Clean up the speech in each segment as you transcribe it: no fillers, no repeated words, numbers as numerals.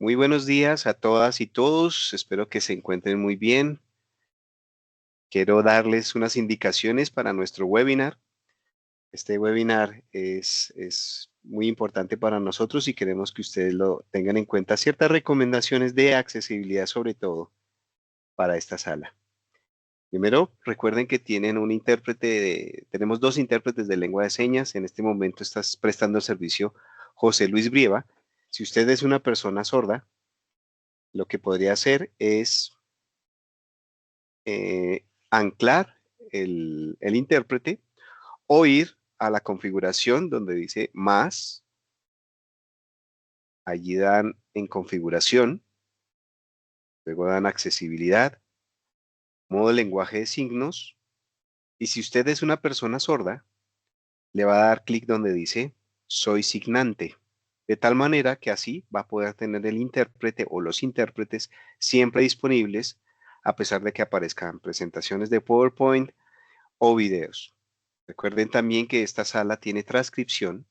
Muy buenos días a todas y todos. Espero que se encuentren muy bien. Quiero darles unas indicaciones para nuestro webinar. Este webinar es muy importante para nosotros y queremos que ustedes lo tengan en cuenta. Ciertas recomendaciones de accesibilidad, sobre todo para esta sala. Primero, recuerden que tienen un tenemos dos intérpretes de lengua de señas. En este momento estás prestando el servicio José Luis Brieva. Si usted es una persona sorda, lo que podría hacer es anclar el intérprete o ir a la configuración donde dice más, allí dan en configuración, luego dan accesibilidad, modo lenguaje de signos, y si usted es una persona sorda, le va a dar clic donde dice soy signante, de tal manera que así va a poder tener el intérprete o los intérpretes siempre disponibles, a pesar de que aparezcan presentaciones de PowerPoint o videos. Recuerden también que esta sala tiene transcripción,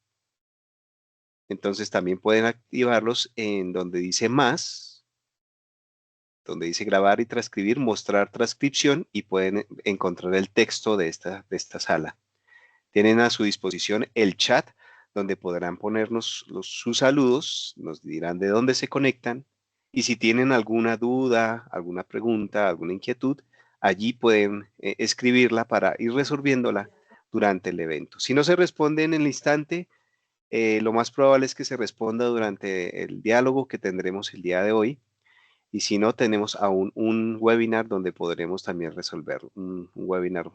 entonces también pueden activarlos en donde dice más, donde dice grabar y transcribir, mostrar transcripción y pueden encontrar el texto de esta sala. Tienen a su disposición el chat donde podrán ponernos sus saludos, nos dirán de dónde se conectan y si tienen alguna duda, alguna pregunta, alguna inquietud, allí pueden escribirla para ir resolviéndola durante el evento. Si no se responde en el instante, lo más probable es que se responda durante el diálogo que tendremos el día de hoy. Y si no, tenemos aún un webinar donde podremos también resolver un webinar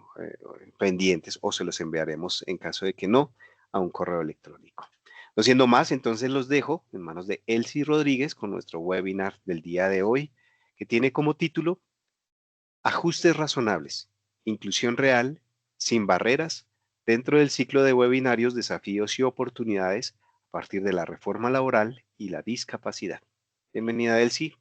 pendientes o se los enviaremos en caso de que no a un correo electrónico. No siendo más, entonces los dejo en manos de Elsie Rodríguez con nuestro webinar del día de hoy, que tiene como título Ajustes razonables, inclusión real, sin barreras, dentro del ciclo de webinarios Desafíos y oportunidades a partir de la reforma laboral y la discapacidad. Bienvenida, Elsie.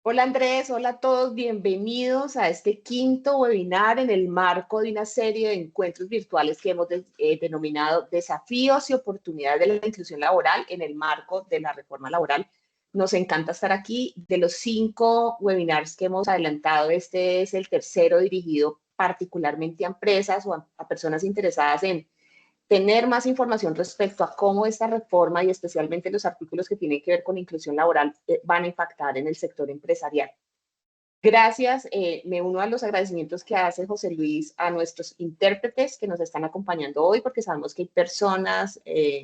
Hola Andrés, hola a todos, bienvenidos a este quinto webinar en el marco de una serie de encuentros virtuales que hemos denominado Desafíos y oportunidades de la inclusión laboral en el marco de la reforma laboral. Nos encanta estar aquí. De los 5 webinars que hemos adelantado, este es el tercero dirigido particularmente a empresas o a personas interesadas en tener más información respecto a cómo esta reforma y especialmente los artículos que tienen que ver con inclusión laboral van a impactar en el sector empresarial. Gracias, me uno a los agradecimientos que hace José Luis a nuestros intérpretes que nos están acompañando hoy, porque sabemos que hay personas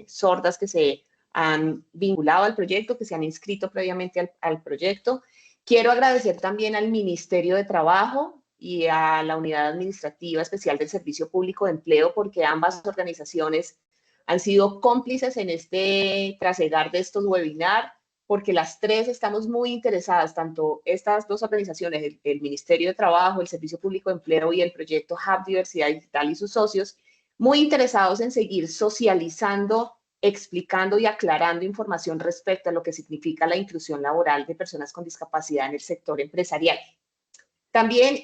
sordas que se han vinculado al proyecto, que se han inscrito previamente al proyecto. Quiero agradecer también al Ministerio de Trabajo y a la Unidad Administrativa Especial del Servicio Público de Empleo, porque ambas organizaciones han sido cómplices en este trasegar de estos webinars, porque las tres estamos muy interesadas, tanto estas dos organizaciones, el Ministerio de Trabajo, el Servicio Público de Empleo y el proyecto Hub Diversidad Digital y sus socios, muy interesados en seguir socializando, explicando y aclarando información respecto a lo que significa la inclusión laboral de personas con discapacidad en el sector empresarial. También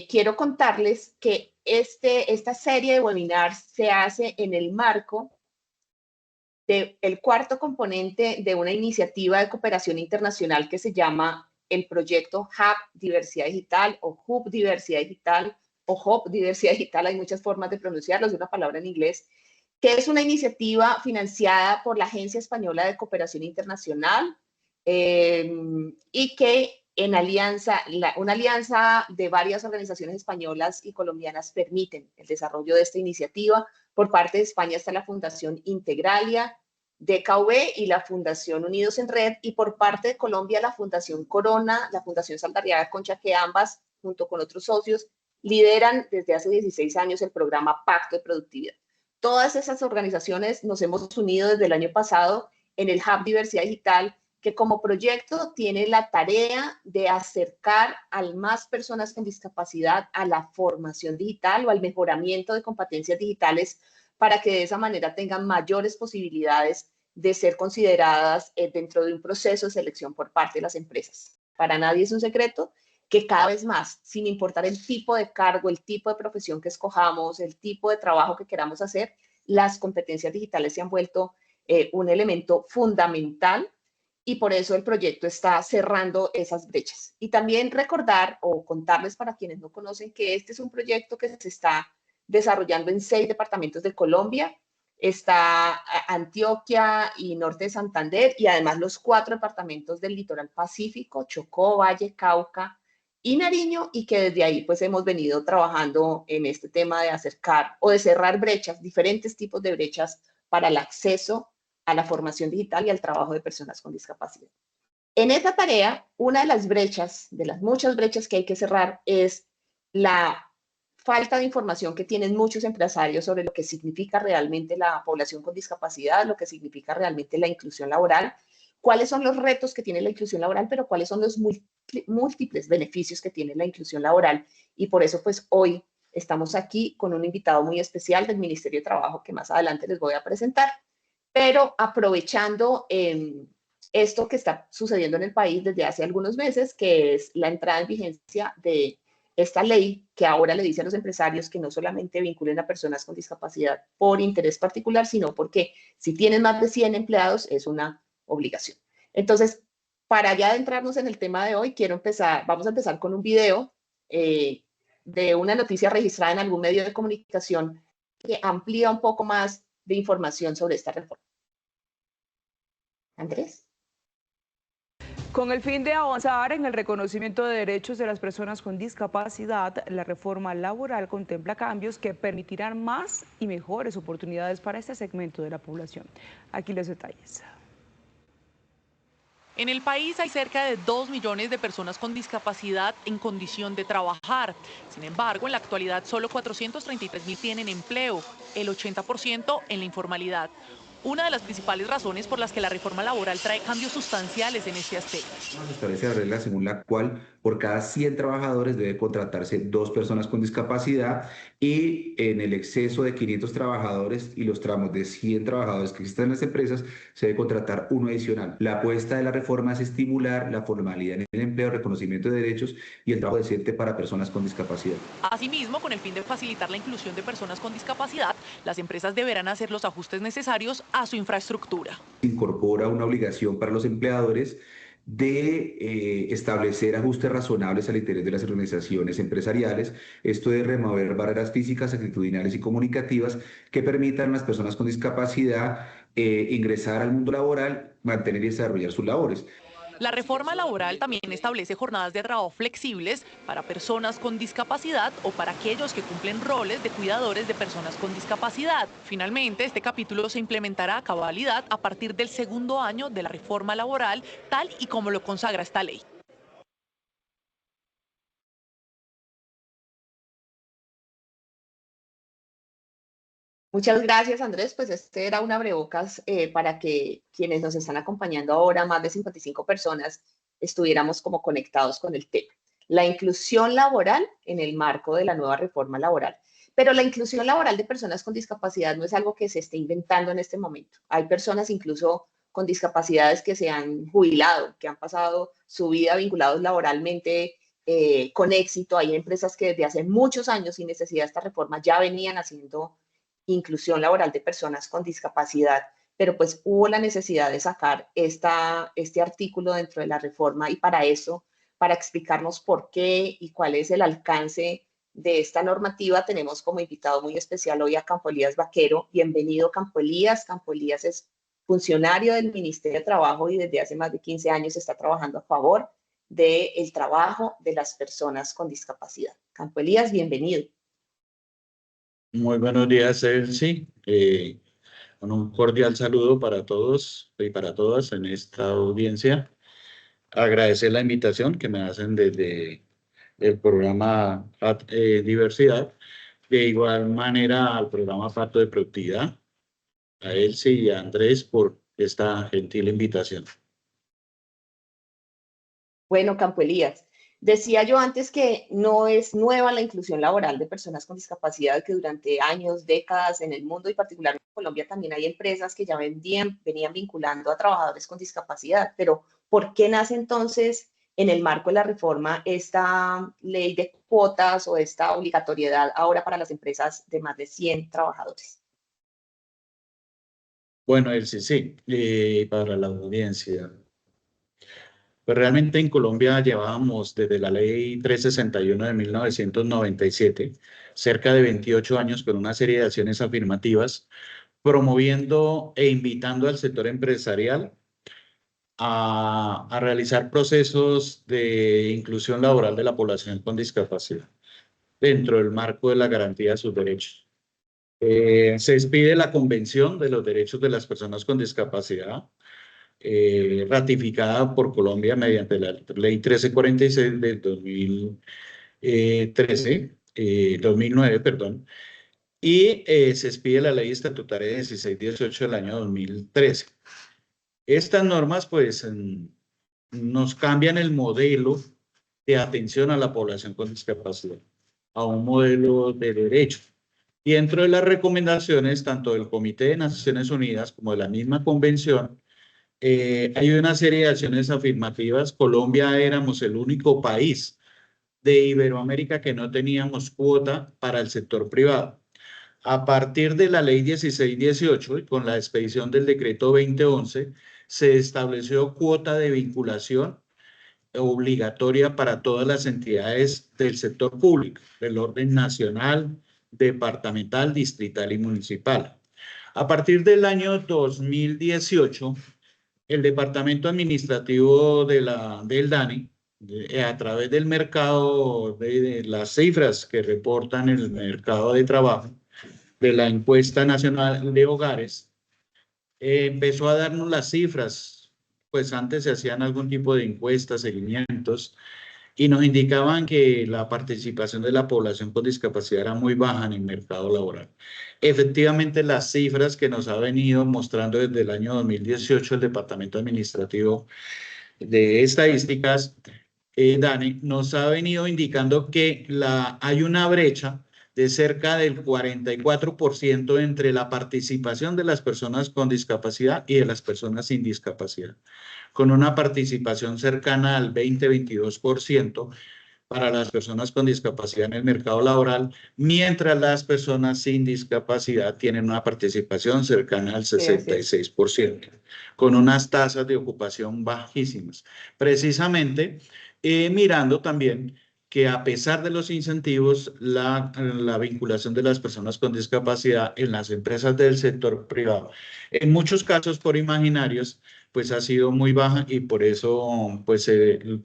quiero contarles que esta serie de webinars se hace en el marco del cuarto componente de una iniciativa de cooperación internacional que se llama el proyecto Hub Diversidad Digital o Hub Diversidad Digital o Hub Diversidad Digital, hay muchas formas de pronunciarlo, es una palabra en inglés, que es una iniciativa financiada por la Agencia Española de Cooperación Internacional y que en alianza, una alianza de varias organizaciones españolas y colombianas permiten el desarrollo de esta iniciativa. Por parte de España está la Fundación Integralia, DKV y la Fundación Unidos en Red, y por parte de Colombia la Fundación Corona, la Fundación Saldarriaga Concha, que ambas, junto con otros socios, lideran desde hace 16 años el programa Pacto de Productividad. Todas esas organizaciones nos hemos unido desde el año pasado en el Hub Diversidad Digital, que como proyecto tiene la tarea de acercar a más personas con discapacidad a la formación digital o al mejoramiento de competencias digitales para que de esa manera tengan mayores posibilidades de ser consideradas dentro de un proceso de selección por parte de las empresas. Para nadie es un secreto que cada vez más, sin importar el tipo de cargo, el tipo de profesión que escojamos, el tipo de trabajo que queramos hacer, las competencias digitales se han vuelto un elemento fundamental y por eso el proyecto está cerrando esas brechas. Y también recordar o contarles para quienes no conocen que este es un proyecto que se está desarrollando en 6 departamentos de Colombia. Está Antioquia y Norte de Santander, y además los 4 departamentos del litoral pacífico, Chocó, Valle, Cauca y Nariño, y que desde ahí pues hemos venido trabajando en este tema de acercar o de cerrar brechas, diferentes tipos de brechas para el acceso a la formación digital y al trabajo de personas con discapacidad. En esta tarea, una de las brechas, de las muchas brechas que hay que cerrar, es la falta de información que tienen muchos empresarios sobre lo que significa realmente la población con discapacidad, lo que significa realmente la inclusión laboral, cuáles son los retos que tiene la inclusión laboral, pero cuáles son los múltiples beneficios que tiene la inclusión laboral. Y por eso, pues hoy estamos aquí con un invitado muy especial del Ministerio de Trabajo que más adelante les voy a presentar, pero aprovechando esto que está sucediendo en el país desde hace algunos meses, que es la entrada en vigencia de esta ley que ahora le dice a los empresarios que no solamente vinculen a personas con discapacidad por interés particular, sino porque si tienen más de 100 empleados es una obligación. Entonces, para ya adentrarnos en el tema de hoy, vamos a empezar con un video de una noticia registrada en algún medio de comunicación que amplía un poco más de información sobre esta reforma. Andrés. Con el fin de avanzar en el reconocimiento de derechos de las personas con discapacidad, la reforma laboral contempla cambios que permitirán más y mejores oportunidades para este segmento de la población. Aquí los detalles. En el país hay cerca de 2 millones de personas con discapacidad en condición de trabajar. Sin embargo, en la actualidad solo 433.000 tienen empleo, el 80% en la informalidad. Una de las principales razones por las que la reforma laboral trae cambios sustanciales en este aspecto. Se establece la regla según la cual por cada 100 trabajadores debe contratarse 2 personas con discapacidad, y en el exceso de 500 trabajadores y los tramos de 100 trabajadores que existen en las empresas se debe contratar uno adicional. La apuesta de la reforma es estimular la formalidad en el empleo, reconocimiento de derechos y el trabajo decente para personas con discapacidad. Asimismo, con el fin de facilitar la inclusión de personas con discapacidad, las empresas deberán hacer los ajustes necesarios a su infraestructura. Incorpora una obligación para los empleadores de establecer ajustes razonables al interior de las organizaciones empresariales. Esto de remover barreras físicas, actitudinales y comunicativas que permitan a las personas con discapacidad ingresar al mundo laboral, mantener y desarrollar sus labores. La reforma laboral también establece jornadas de trabajo flexibles para personas con discapacidad o para aquellos que cumplen roles de cuidadores de personas con discapacidad. Finalmente, este capítulo se implementará a cabalidad a partir del segundo año de la reforma laboral, tal y como lo consagra esta ley. Muchas gracias, Andrés. Pues este era un abrebocas para que quienes nos están acompañando ahora, más de 55 personas, estuviéramos como conectados con el tema. La inclusión laboral en el marco de la nueva reforma laboral. Pero la inclusión laboral de personas con discapacidad no es algo que se esté inventando en este momento. Hay personas incluso con discapacidades que se han jubilado, que han pasado su vida vinculados laboralmente con éxito. Hay empresas que desde hace muchos años, sin necesidad de esta reforma, ya venían haciendo inclusión laboral de personas con discapacidad, pero pues hubo la necesidad de sacar este artículo dentro de la reforma, y para eso, para explicarnos por qué y cuál es el alcance de esta normativa, tenemos como invitado muy especial hoy a Campo Elías Vaquero. Bienvenido, Campo Elías. Campo Elías es funcionario del Ministerio de Trabajo y desde hace más de 15 años está trabajando a favor del trabajo de las personas con discapacidad. Campo Elías, bienvenido. Muy buenos días, Elsie. Con un cordial saludo para todos y para todas en esta audiencia. Agradecer la invitación que me hacen desde el programa Diversidad. De igual manera al programa Pacto de Productividad, a Elsie y a Andrés por esta gentil invitación. Bueno, Campo Elías, decía yo antes que no es nueva la inclusión laboral de personas con discapacidad, que durante años, décadas en el mundo y particularmente en Colombia también hay empresas que ya venían vinculando a trabajadores con discapacidad. Pero ¿por qué nace entonces en el marco de la reforma esta ley de cuotas o esta obligatoriedad ahora para las empresas de más de 100 trabajadores? Bueno, Elsie, sí, para la audiencia. Pues realmente en Colombia llevábamos desde la ley 361 de 1997, cerca de 28 años con una serie de acciones afirmativas, promoviendo e invitando al sector empresarial a realizar procesos de inclusión laboral de la población con discapacidad dentro del marco de la garantía de sus derechos. Se expide la Convención de los Derechos de las Personas con Discapacidad, ratificada por Colombia mediante la Ley 1346 del 2009, perdón, y se expide la Ley Estatutaria 1618 del año 2013. Estas normas, pues, nos cambian el modelo de atención a la población con discapacidad a un modelo de derecho. Y dentro de las recomendaciones, tanto del Comité de Naciones Unidas como de la misma convención, hay una serie de acciones afirmativas. Colombia éramos el único país de Iberoamérica que no teníamos cuota para el sector privado. A partir de la ley 1618 y con la expedición del decreto 2011, se estableció cuota de vinculación obligatoria para todas las entidades del sector público, del orden nacional, departamental, distrital y municipal. A partir del año 2018, el departamento administrativo del DANE, a través del mercado, de las cifras que reportan el mercado de trabajo, de la encuesta nacional de hogares, empezó a darnos las cifras. Pues antes se hacían algún tipo de encuestas, seguimientos, y nos indicaban que la participación de la población con discapacidad era muy baja en el mercado laboral. Efectivamente, las cifras que nos ha venido mostrando desde el año 2018 el Departamento Administrativo de Estadísticas, Dani, nos ha venido indicando que hay una brecha de cerca del 44% entre la participación de las personas con discapacidad y de las personas sin discapacidad, con una participación cercana al 20-22% para las personas con discapacidad en el mercado laboral, mientras las personas sin discapacidad tienen una participación cercana al 66%, con unas tasas de ocupación bajísimas. Precisamente, mirando también que a pesar de los incentivos, la vinculación de las personas con discapacidad en las empresas del sector privado, en muchos casos por imaginarios, pues ha sido muy baja y por eso pues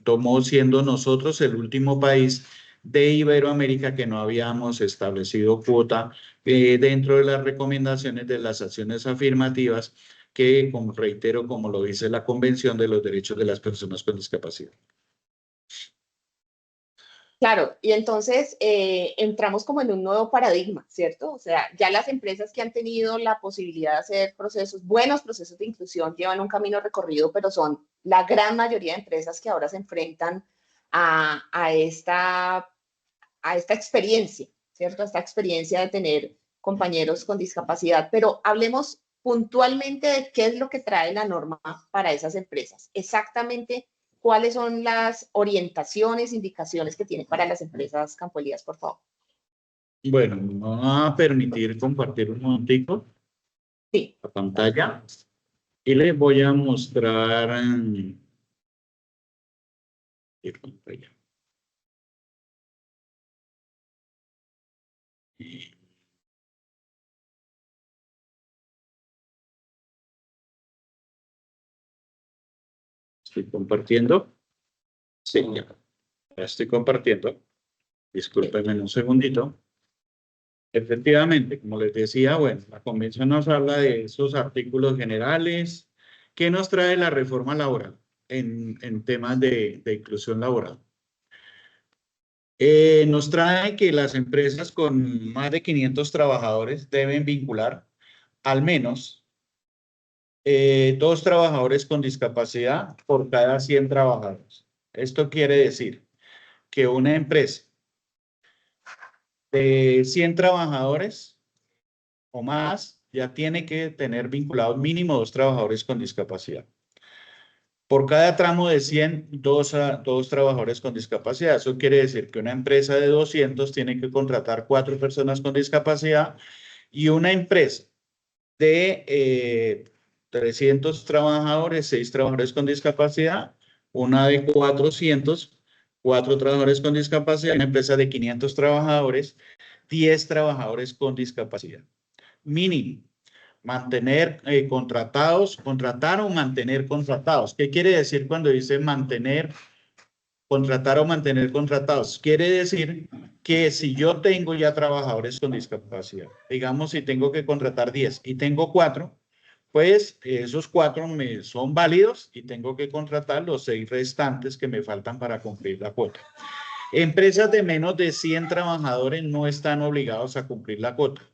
tomó siendo nosotros el último país de Iberoamérica que no habíamos establecido cuota dentro de las recomendaciones de las acciones afirmativas que, como reitero, como lo dice la Convención de los Derechos de las Personas con Discapacidad. Claro, y entonces entramos como en un nuevo paradigma, ¿cierto? O sea, ya las empresas que han tenido la posibilidad de hacer buenos procesos de inclusión, llevan un camino recorrido, pero son la gran mayoría de empresas que ahora se enfrentan a esta experiencia, ¿cierto? A esta experiencia de tener compañeros con discapacidad. Pero hablemos puntualmente de qué es lo que trae la norma para esas empresas. Exactamente cuáles son las orientaciones, indicaciones que tiene para las empresas, Campo Elías, por favor. Bueno, me va a permitir compartir un momentico la pantalla y les voy a mostrar pantalla. ¿Estoy compartiendo? Sí, ya estoy compartiendo. Discúlpenme un segundito. Efectivamente, como les decía, bueno, la convención nos habla de esos artículos generales que nos trae la reforma laboral en temas de inclusión laboral. Nos trae que las empresas con más de 500 trabajadores deben vincular al menos 2 trabajadores con discapacidad por cada 100 trabajadores. Esto quiere decir que una empresa de 100 trabajadores o más ya tiene que tener vinculados mínimo 2 trabajadores con discapacidad. Por cada tramo de 100, 2 trabajadores con discapacidad. Eso quiere decir que una empresa de 200 tiene que contratar 4 personas con discapacidad y una empresa de 300 trabajadores, 6 trabajadores con discapacidad, una de 400, 4 trabajadores con discapacidad, una empresa de 500 trabajadores, 10 trabajadores con discapacidad. Mínimo, mantener contratados, contratar o mantener contratados. ¿Qué quiere decir cuando dice mantener, contratar o mantener contratados? Quiere decir que si yo tengo ya trabajadores con discapacidad, digamos si tengo que contratar 10 y tengo 4, pues esos 4 me son válidos y tengo que contratar los 6 restantes que me faltan para cumplir la cuota. Empresas de menos de 100 trabajadores no están obligados a cumplir la cuota,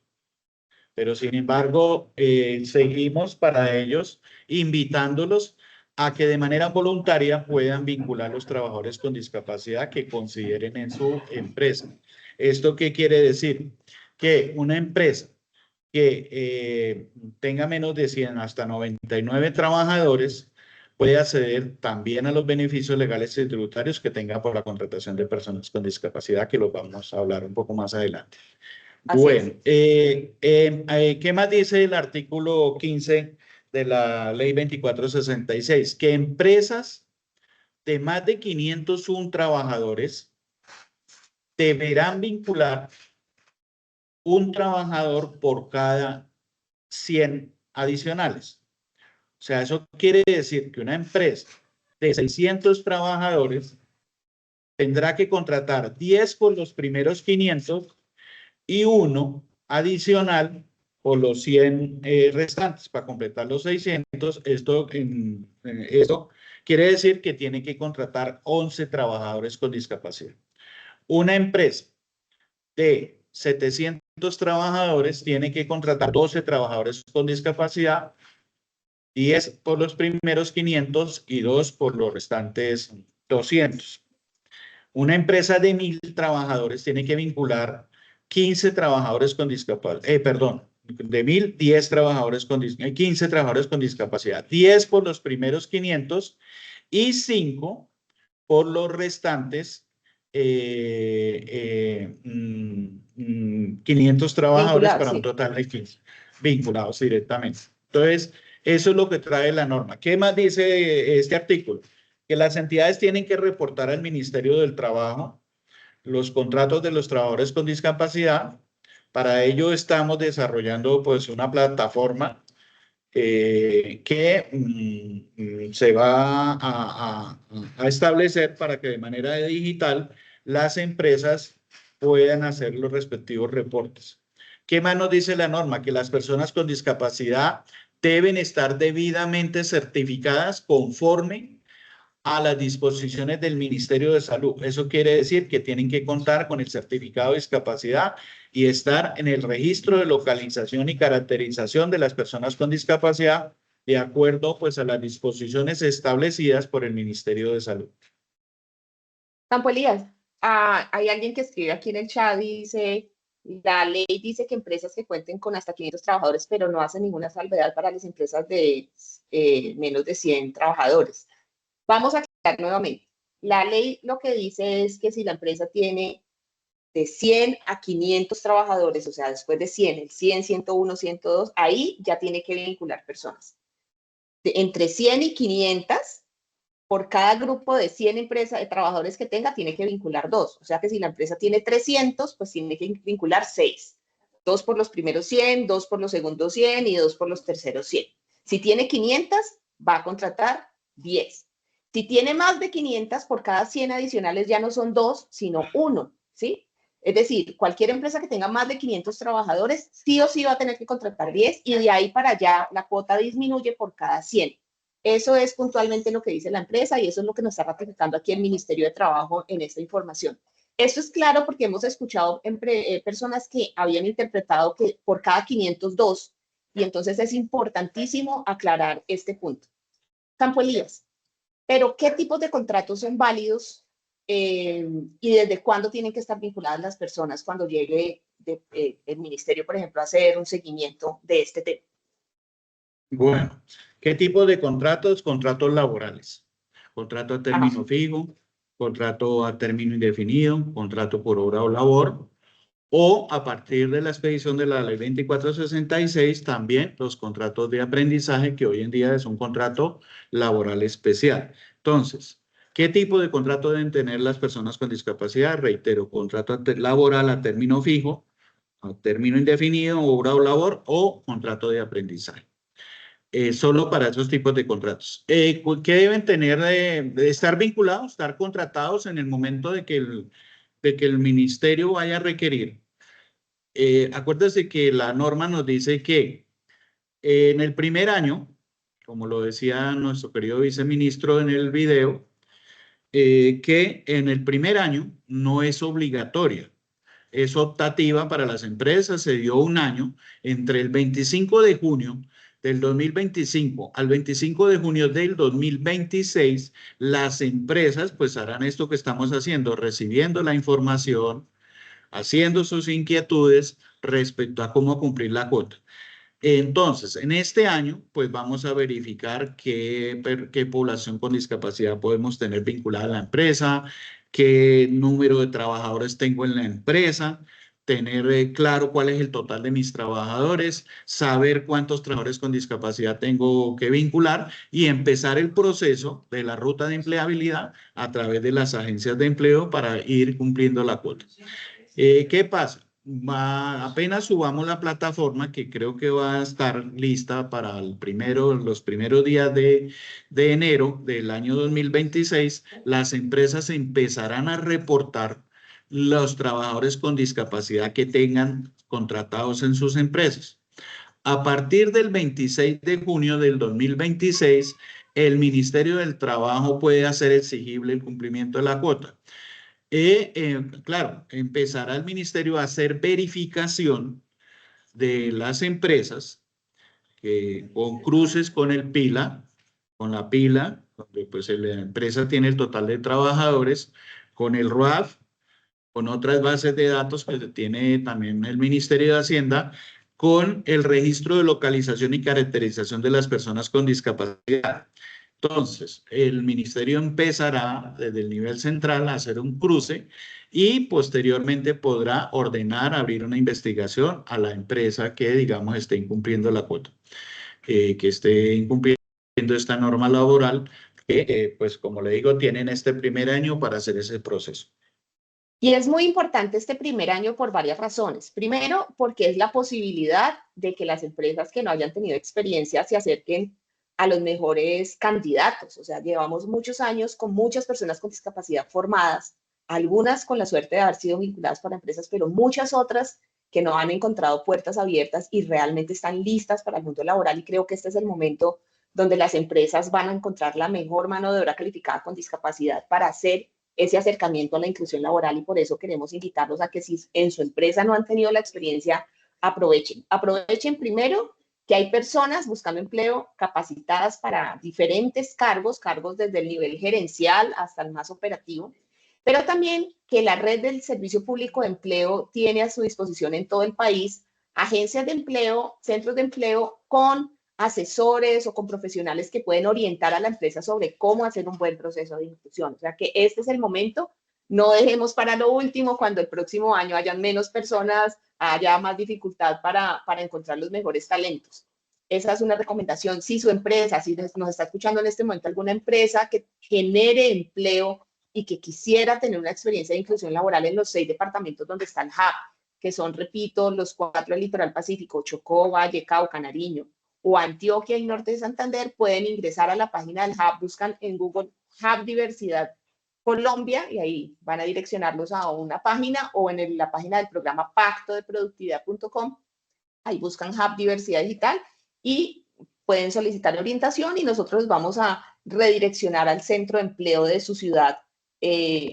pero sin embargo seguimos para ellos invitándolos a que de manera voluntaria puedan vincular a los trabajadores con discapacidad que consideren en su empresa. ¿Esto qué quiere decir? Que una empresa que tenga menos de 100 hasta 99 trabajadores puede acceder también a los beneficios legales y tributarios que tenga por la contratación de personas con discapacidad, que los vamos a hablar un poco más adelante. Bueno, ¿qué más dice el artículo 15 de la ley 2466? Que empresas de más de 501 trabajadores deberán vincular un trabajador por cada 100 adicionales. O sea, eso quiere decir que una empresa de 600 trabajadores tendrá que contratar 10 por los primeros 500 y 1 adicional por los 100 restantes para completar los 600. Esto quiere decir que tiene que contratar 11 trabajadores con discapacidad. Una empresa de 700 trabajadores tiene que contratar 12 trabajadores con discapacidad, 10 por los primeros 500 y 2 por los restantes 200. Una empresa de 1000 trabajadores tiene que vincular 15 trabajadores con discapacidad, de 1000, 10 trabajadores con 15 trabajadores con discapacidad, 10 por los primeros 500 y 5 por los restantes 500 trabajadores para un total de 15 vinculados directamente. Entonces, eso es lo que trae la norma. ¿Qué más dice este artículo? Que las entidades tienen que reportar al Ministerio del Trabajo los contratos de los trabajadores con discapacidad. Para ello estamos desarrollando pues una plataforma que se va a establecer para que de manera digital las empresas puedan hacer los respectivos reportes. ¿Qué más nos dice la norma? Que las personas con discapacidad deben estar debidamente certificadas conforme a las disposiciones del Ministerio de Salud. Eso quiere decir que tienen que contar con el certificado de discapacidad y estar en el registro de localización y caracterización de las personas con discapacidad de acuerdo pues a las disposiciones establecidas por el Ministerio de Salud. Campo Elías, hay alguien que escribe aquí en el chat y dice, la ley dice que empresas que cuenten con hasta 500 trabajadores, pero no hace ninguna salvedad para las empresas de menos de 100 trabajadores. Vamos a aclarar nuevamente. La ley lo que dice es que si la empresa tiene de 100 a 500 trabajadores, o sea, después de 100, el 100, 101, 102, ahí ya tiene que vincular personas. Entre 100 y 500, por cada grupo de 100 empresas de trabajadores que tenga, tiene que vincular 2. O sea que si la empresa tiene 300, pues tiene que vincular 6. 2 por los primeros 100, 2 por los segundos 100 y 2 por los terceros 100. Si tiene 500, va a contratar 10. Si tiene más de 500, por cada 100 adicionales ya no son 2, sino 1, ¿sí? Es decir, cualquier empresa que tenga más de 500 trabajadores, sí o sí va a tener que contratar 10 y de ahí para allá la cuota disminuye por cada 100. Eso es puntualmente lo que dice la empresa y eso es lo que nos está ratificando aquí el Ministerio de Trabajo en esta información. Esto es claro porque hemos escuchado personas que habían interpretado que por cada 502 y entonces es importantísimo aclarar este punto. Campo Elías. Pero, ¿qué tipos de contratos son válidos y desde cuándo tienen que estar vinculadas las personas cuando llegue el ministerio, por ejemplo, a hacer un seguimiento de este tema? Bueno, ¿qué tipo de contratos? Contratos laborales. Contrato a término fijo, contrato a término indefinido, contrato por obra o labor, o a partir de la expedición de la ley 2466, también los contratos de aprendizaje, que hoy en día es un contrato laboral especial. Entonces, ¿Qué tipo de contrato deben tener las personas con discapacidad? Reitero, contrato laboral a término fijo, a término indefinido, obra o labor, o contrato de aprendizaje. Solo para esos tipos de contratos. ¿Qué deben tener de estar vinculados, estar contratados en el momento de que el ministerio vaya a requerir? Acuérdese que la norma nos dice que en el primer año, como lo decía nuestro querido viceministro en el video, que en el primer año no es obligatoria, es optativa para las empresas. Se dio un año entre el 25 de junio del 2025 al 25 de junio del 2026, las empresas pues harán esto que estamos haciendo, recibiendo la información, haciendo sus inquietudes respecto a cómo cumplir la cuota. Entonces, en este año, pues vamos a verificar qué población con discapacidad podemos tener vinculada a la empresa, qué número de trabajadores tengo en la empresa, tener claro cuál es el total de mis trabajadores, saber cuántos trabajadores con discapacidad tengo que vincular y empezar el proceso de la ruta de empleabilidad a través de las agencias de empleo para ir cumpliendo la cuota. ¿Qué pasa? Apenas subamos la plataforma, que creo que va a estar lista para los primeros días de enero del año 2026, las empresas empezarán a reportar los trabajadores con discapacidad que tengan contratados en sus empresas. A partir del 26 de junio del 2026, el Ministerio del Trabajo puede hacer exigible el cumplimiento de la cuota. Claro, empezará el ministerio a hacer verificación de las empresas con cruces con el PILA, con la PILA, donde pues la empresa tiene el total de trabajadores, con el RUAF, con otras bases de datos que tiene también el Ministerio de Hacienda, con el registro de localización y caracterización de las personas con discapacidad. Entonces, el ministerio empezará desde el nivel central a hacer un cruce y posteriormente podrá ordenar abrir una investigación a la empresa que, digamos, esté incumpliendo la cuota, que esté incumpliendo esta norma laboral, que, pues, como le digo, tienen este primer año para hacer ese proceso. Y es muy importante este primer año por varias razones. Primero, porque es la posibilidad de que las empresas que no hayan tenido experiencia se acerquen a los mejores candidatos. O sea, llevamos muchos años con muchas personas con discapacidad formadas, algunas con la suerte de haber sido vinculadas para empresas, pero muchas otras que no han encontrado puertas abiertas y realmente están listas para el mundo laboral. Y creo que este es el momento donde las empresas van a encontrar la mejor mano de obra calificada con discapacidad para hacer ese acercamiento a la inclusión laboral, y por eso queremos invitarlos a que si en su empresa no han tenido la experiencia, aprovechen. Aprovechen primero que hay personas buscando empleo capacitadas para diferentes cargos desde el nivel gerencial hasta el más operativo, pero también que la red del Servicio Público de Empleo tiene a su disposición en todo el país agencias de empleo, centros de empleo con asesores o con profesionales que pueden orientar a la empresa sobre cómo hacer un buen proceso de inclusión. O sea que este es el momento, no dejemos para lo último cuando el próximo año hayan menos personas, haya más dificultad para encontrar los mejores talentos. Esa es una recomendación. Si su empresa, si nos está escuchando en este momento alguna empresa que genere empleo y que quisiera tener una experiencia de inclusión laboral en los 6 departamentos donde está el hub, que son, repito, los 4 del litoral pacífico, Chocó, Valle, Cauca, Nariño, o Antioquia y Norte de Santander, pueden ingresar a la página del Hub, buscan en Google Hub Diversidad Colombia y ahí van a direccionarlos a una página o en la página del programa pactodeproductividad.com. Ahí buscan Hub Diversidad Digital y pueden solicitar orientación y nosotros vamos a redireccionar al centro de empleo de su ciudad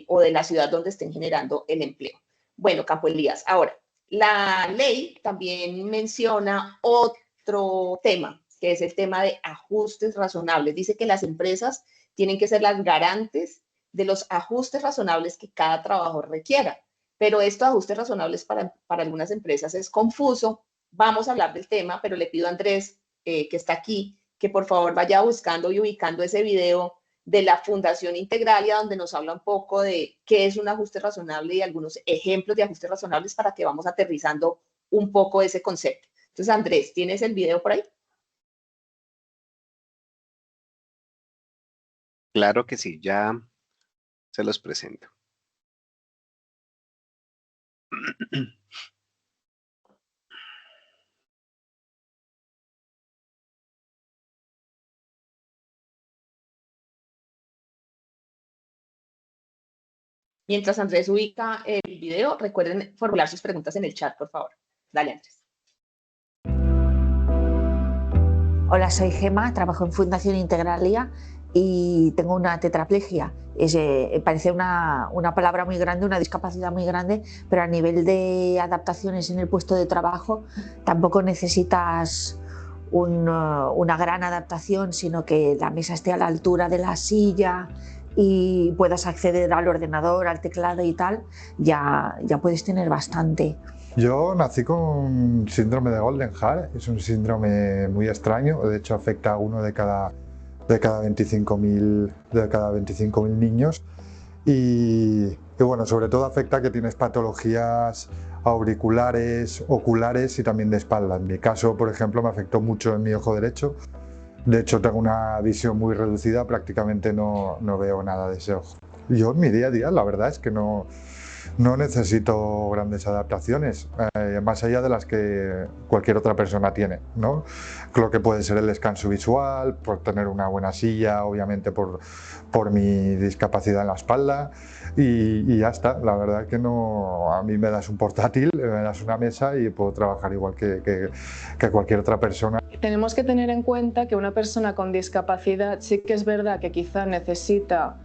o de la ciudad donde estén generando el empleo. Bueno, Campo Elías, ahora, la ley también menciona otro tema, que es el tema de ajustes razonables. Dice que las empresas tienen que ser las garantes de los ajustes razonables que cada trabajador requiera. Pero estos ajustes razonables para algunas empresas es confuso. Vamos a hablar del tema, pero le pido a Andrés, que está aquí, que por favor vaya buscando y ubicando ese video de la Fundación Integralia, donde nos habla un poco de qué es un ajuste razonable y algunos ejemplos de ajustes razonables para que vamos aterrizando un poco ese concepto. Entonces, Andrés, ¿tienes el video por ahí? Claro que sí, ya Se los presento. Mientras Andrés ubica el video, recuerden formular sus preguntas en el chat, por favor. Dale, Andrés. Hola, soy Gema, trabajo en Fundación Integralia y tengo una tetraplegia. Parece una palabra muy grande, una discapacidad muy grande, pero a nivel de adaptaciones en el puesto de trabajo tampoco necesitas una gran adaptación, sino que la mesa esté a la altura de la silla y puedas acceder al ordenador, al teclado y tal, ya puedes tener bastante. Yo nací con síndrome de Goldenhar, es un síndrome muy extraño, de hecho afecta a uno de cada 25.000 niños y bueno, sobre todo afecta que tienes patologías auriculares, oculares y también de espalda. En mi caso, por ejemplo, me afectó mucho en mi ojo derecho. De hecho, tengo una visión muy reducida, prácticamente no veo nada de ese ojo. Yo en mi día a día, la verdad es que no necesito grandes adaptaciones, más allá de las que cualquier otra persona tiene, ¿no? Lo que puede ser el descanso visual, por tener una buena silla, obviamente por mi discapacidad en la espalda y ya está. La verdad es que no, a mí me das un portátil, me das una mesa y puedo trabajar igual que cualquier otra persona. Tenemos que tener en cuenta que una persona con discapacidad sí que es verdad que quizá necesita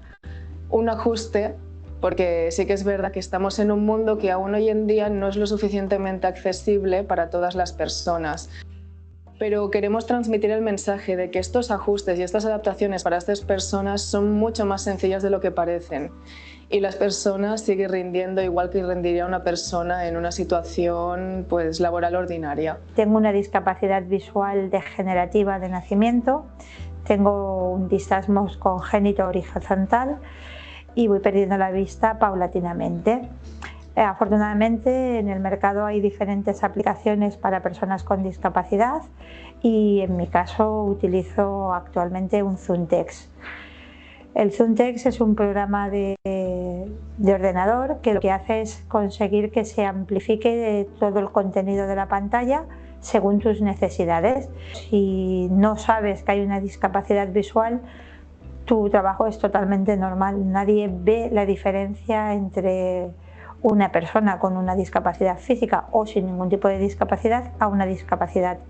un ajuste, porque sí que es verdad que estamos en un mundo que aún hoy en día no es lo suficientemente accesible para todas las personas. Pero queremos transmitir el mensaje de que estos ajustes y estas adaptaciones para estas personas son mucho más sencillas de lo que parecen. Y las personas siguen rindiendo igual que rendiría una persona en una situación pues, laboral ordinaria. Tengo una discapacidad visual degenerativa de nacimiento, tengo un distasmos congénito horizontal y voy perdiendo la vista paulatinamente. Afortunadamente en el mercado hay diferentes aplicaciones para personas con discapacidad y en mi caso utilizo actualmente un ZoomText. El ZoomText es un programa de ordenador que lo que hace es conseguir que se amplifique todo el contenido de la pantalla según tus necesidades. Si no sabes que hay una discapacidad visual, tu trabajo es totalmente normal. Nadie ve la diferencia entre una persona con una discapacidad física o sin ningún tipo de discapacidad a una discapacidad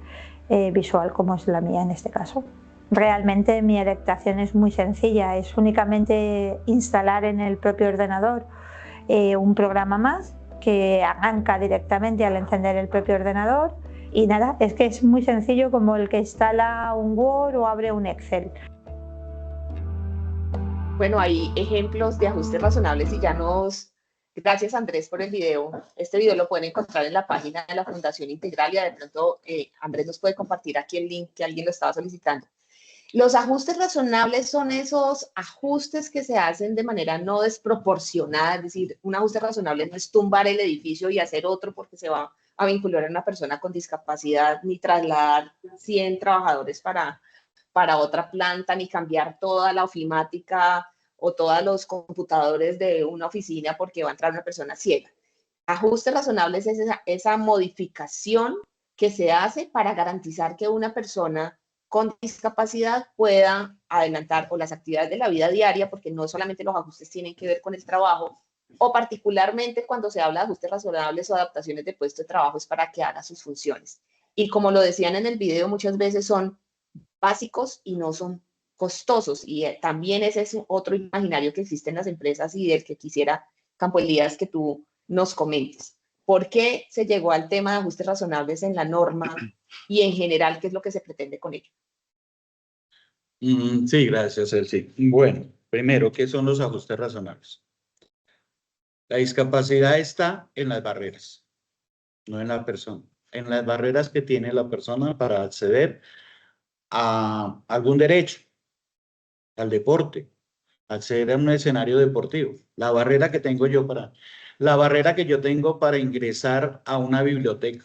visual como es la mía en este caso. Realmente mi adaptación es muy sencilla, es únicamente instalar en el propio ordenador un programa más que arranca directamente al encender el propio ordenador y nada, es que es muy sencillo como el que instala un Word o abre un Excel. Bueno, hay ejemplos de ajustes razonables y ya nos... Gracias Andrés por el video. Este video lo pueden encontrar en la página de la Fundación Integralia. De pronto Andrés nos puede compartir aquí el link que alguien lo estaba solicitando. Los ajustes razonables son esos ajustes que se hacen de manera no desproporcionada, es decir, un ajuste razonable no es tumbar el edificio y hacer otro porque se va a vincular a una persona con discapacidad, ni trasladar 100 trabajadores para otra planta, ni cambiar toda la ofimática o todos los computadores de una oficina porque va a entrar una persona ciega. Ajustes razonables es esa modificación que se hace para garantizar que una persona con discapacidad pueda adelantar o las actividades de la vida diaria, porque no solamente los ajustes tienen que ver con el trabajo, o particularmente cuando se habla de ajustes razonables o adaptaciones de puesto de trabajo es para que haga sus funciones. Y como lo decían en el video, muchas veces son básicos y no son costosos. Y también ese es otro imaginario que existe en las empresas y del que quisiera, Campo Elías, que tú nos comentes. ¿Por qué se llegó al tema de ajustes razonables en la norma y en general qué es lo que se pretende con ello? Sí, gracias, Elsie. Bueno, primero, ¿qué son los ajustes razonables? La discapacidad está en las barreras, no en la persona. En las barreras que tiene la persona para acceder a algún derecho, al deporte, acceder a un escenario deportivo. La barrera que yo tengo para ingresar a una biblioteca.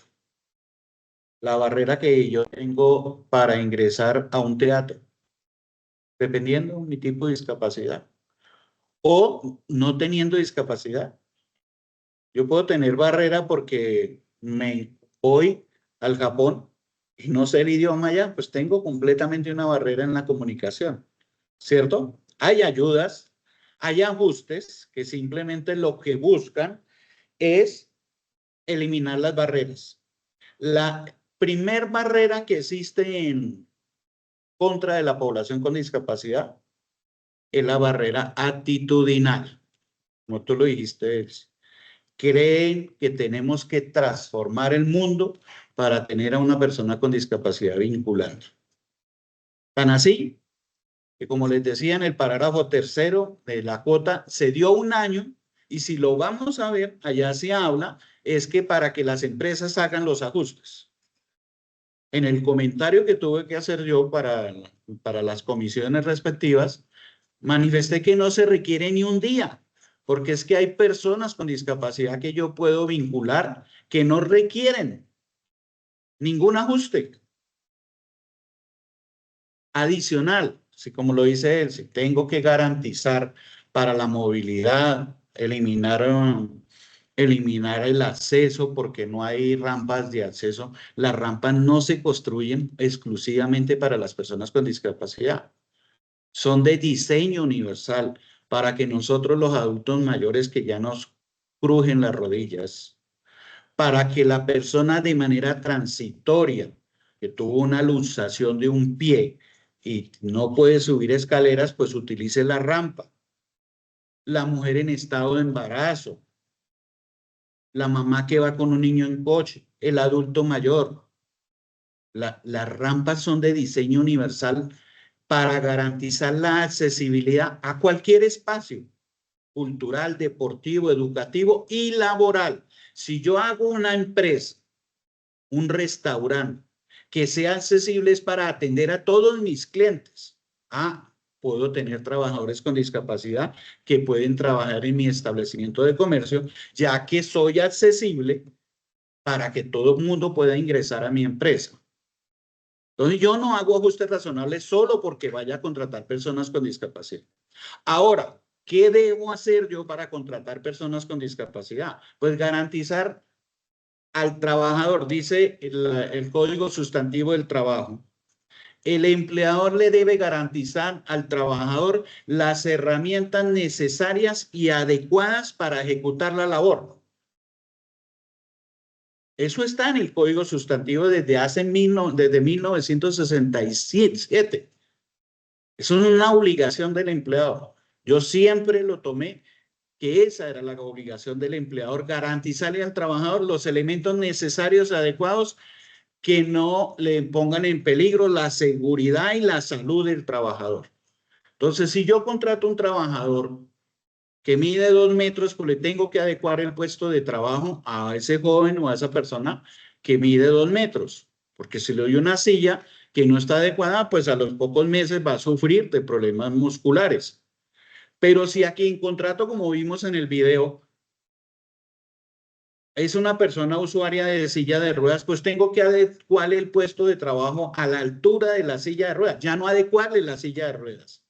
La barrera que yo tengo para ingresar a un teatro, dependiendo de mi tipo de discapacidad. o no teniendo discapacidad. Yo puedo tener barrera porque me voy al Japón y no sé el idioma allá, pues tengo completamente una barrera en la comunicación, ¿cierto? Hay ayudas, hay ajustes que simplemente lo que buscan es eliminar las barreras. La primer barrera que existe en contra de la población con discapacidad es la barrera actitudinal, como tú lo dijiste, Elsie. Creen que tenemos que transformar el mundo para tener a una persona con discapacidad vinculante. Tan así que, como les decía en el parágrafo tercero de la cuota, se dio 1 año, y si lo vamos a ver, allá se habla, es que para que las empresas hagan los ajustes. En el comentario que tuve que hacer yo para las comisiones respectivas, manifesté que no se requiere ni un día, porque es que hay personas con discapacidad que yo puedo vincular que no requieren ningún ajuste adicional. Así como lo dice él, si tengo que garantizar para la movilidad, eliminar el acceso porque no hay rampas de acceso. Las rampas no se construyen exclusivamente para las personas con discapacidad. Son de diseño universal para que nosotros los adultos mayores que ya nos crujen las rodillas, para que la persona de manera transitoria que tuvo una luxación de un pie y no puede subir escaleras, pues utilice la rampa. La mujer en estado de embarazo, la mamá que va con un niño en coche, el adulto mayor. Las rampas son de diseño universal para garantizar la accesibilidad a cualquier espacio cultural, deportivo, educativo y laboral. Si yo hago una empresa, un restaurante, que sea accesible para atender a todos mis clientes, puedo tener trabajadores con discapacidad que pueden trabajar en mi establecimiento de comercio, ya que soy accesible para que todo el mundo pueda ingresar a mi empresa. Entonces, yo no hago ajustes razonables solo porque vaya a contratar personas con discapacidad. Ahora, ¿qué debo hacer yo para contratar personas con discapacidad? Pues garantizar al trabajador, dice el Código Sustantivo del Trabajo. El empleador le debe garantizar al trabajador las herramientas necesarias y adecuadas para ejecutar la labor. Eso está en el Código Sustantivo desde 1967. Eso es una obligación del empleador. Yo siempre lo tomé que esa era la obligación del empleador, garantizarle al trabajador los elementos necesarios, adecuados, que no le pongan en peligro la seguridad y la salud del trabajador. Entonces, si yo contrato un trabajador que mide 2 metros, pues le tengo que adecuar el puesto de trabajo a ese joven o a esa persona que mide 2 metros. Porque si le doy una silla que no está adecuada, pues a los pocos meses va a sufrir de problemas musculares. Pero si a quien contrato, como vimos en el video, es una persona usuaria de silla de ruedas, pues tengo que adecuarle el puesto de trabajo a la altura de la silla de ruedas. Ya no adecuarle la silla de ruedas.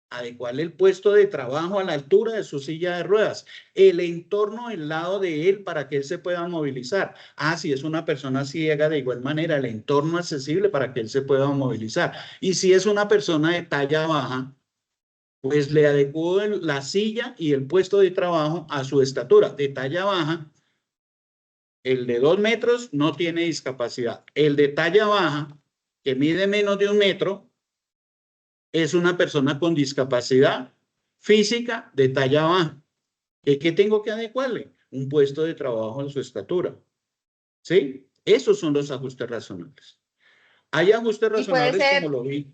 Adecuarle el puesto de trabajo a la altura de su silla de ruedas. El entorno del lado de él para que él se pueda movilizar. Si es una persona ciega, de igual manera, el entorno accesible para que él se pueda movilizar. Y si es una persona de talla baja, pues le adecuo la silla y el puesto de trabajo a su estatura. De talla baja, el de 2 metros no tiene discapacidad. El de talla baja, que mide menos de 1 metro, es una persona con discapacidad física de talla baja. ¿Qué tengo que adecuarle? Un puesto de trabajo en su estatura. ¿Sí? Esos son los ajustes razonables. Hay ajustes razonables como lo vi.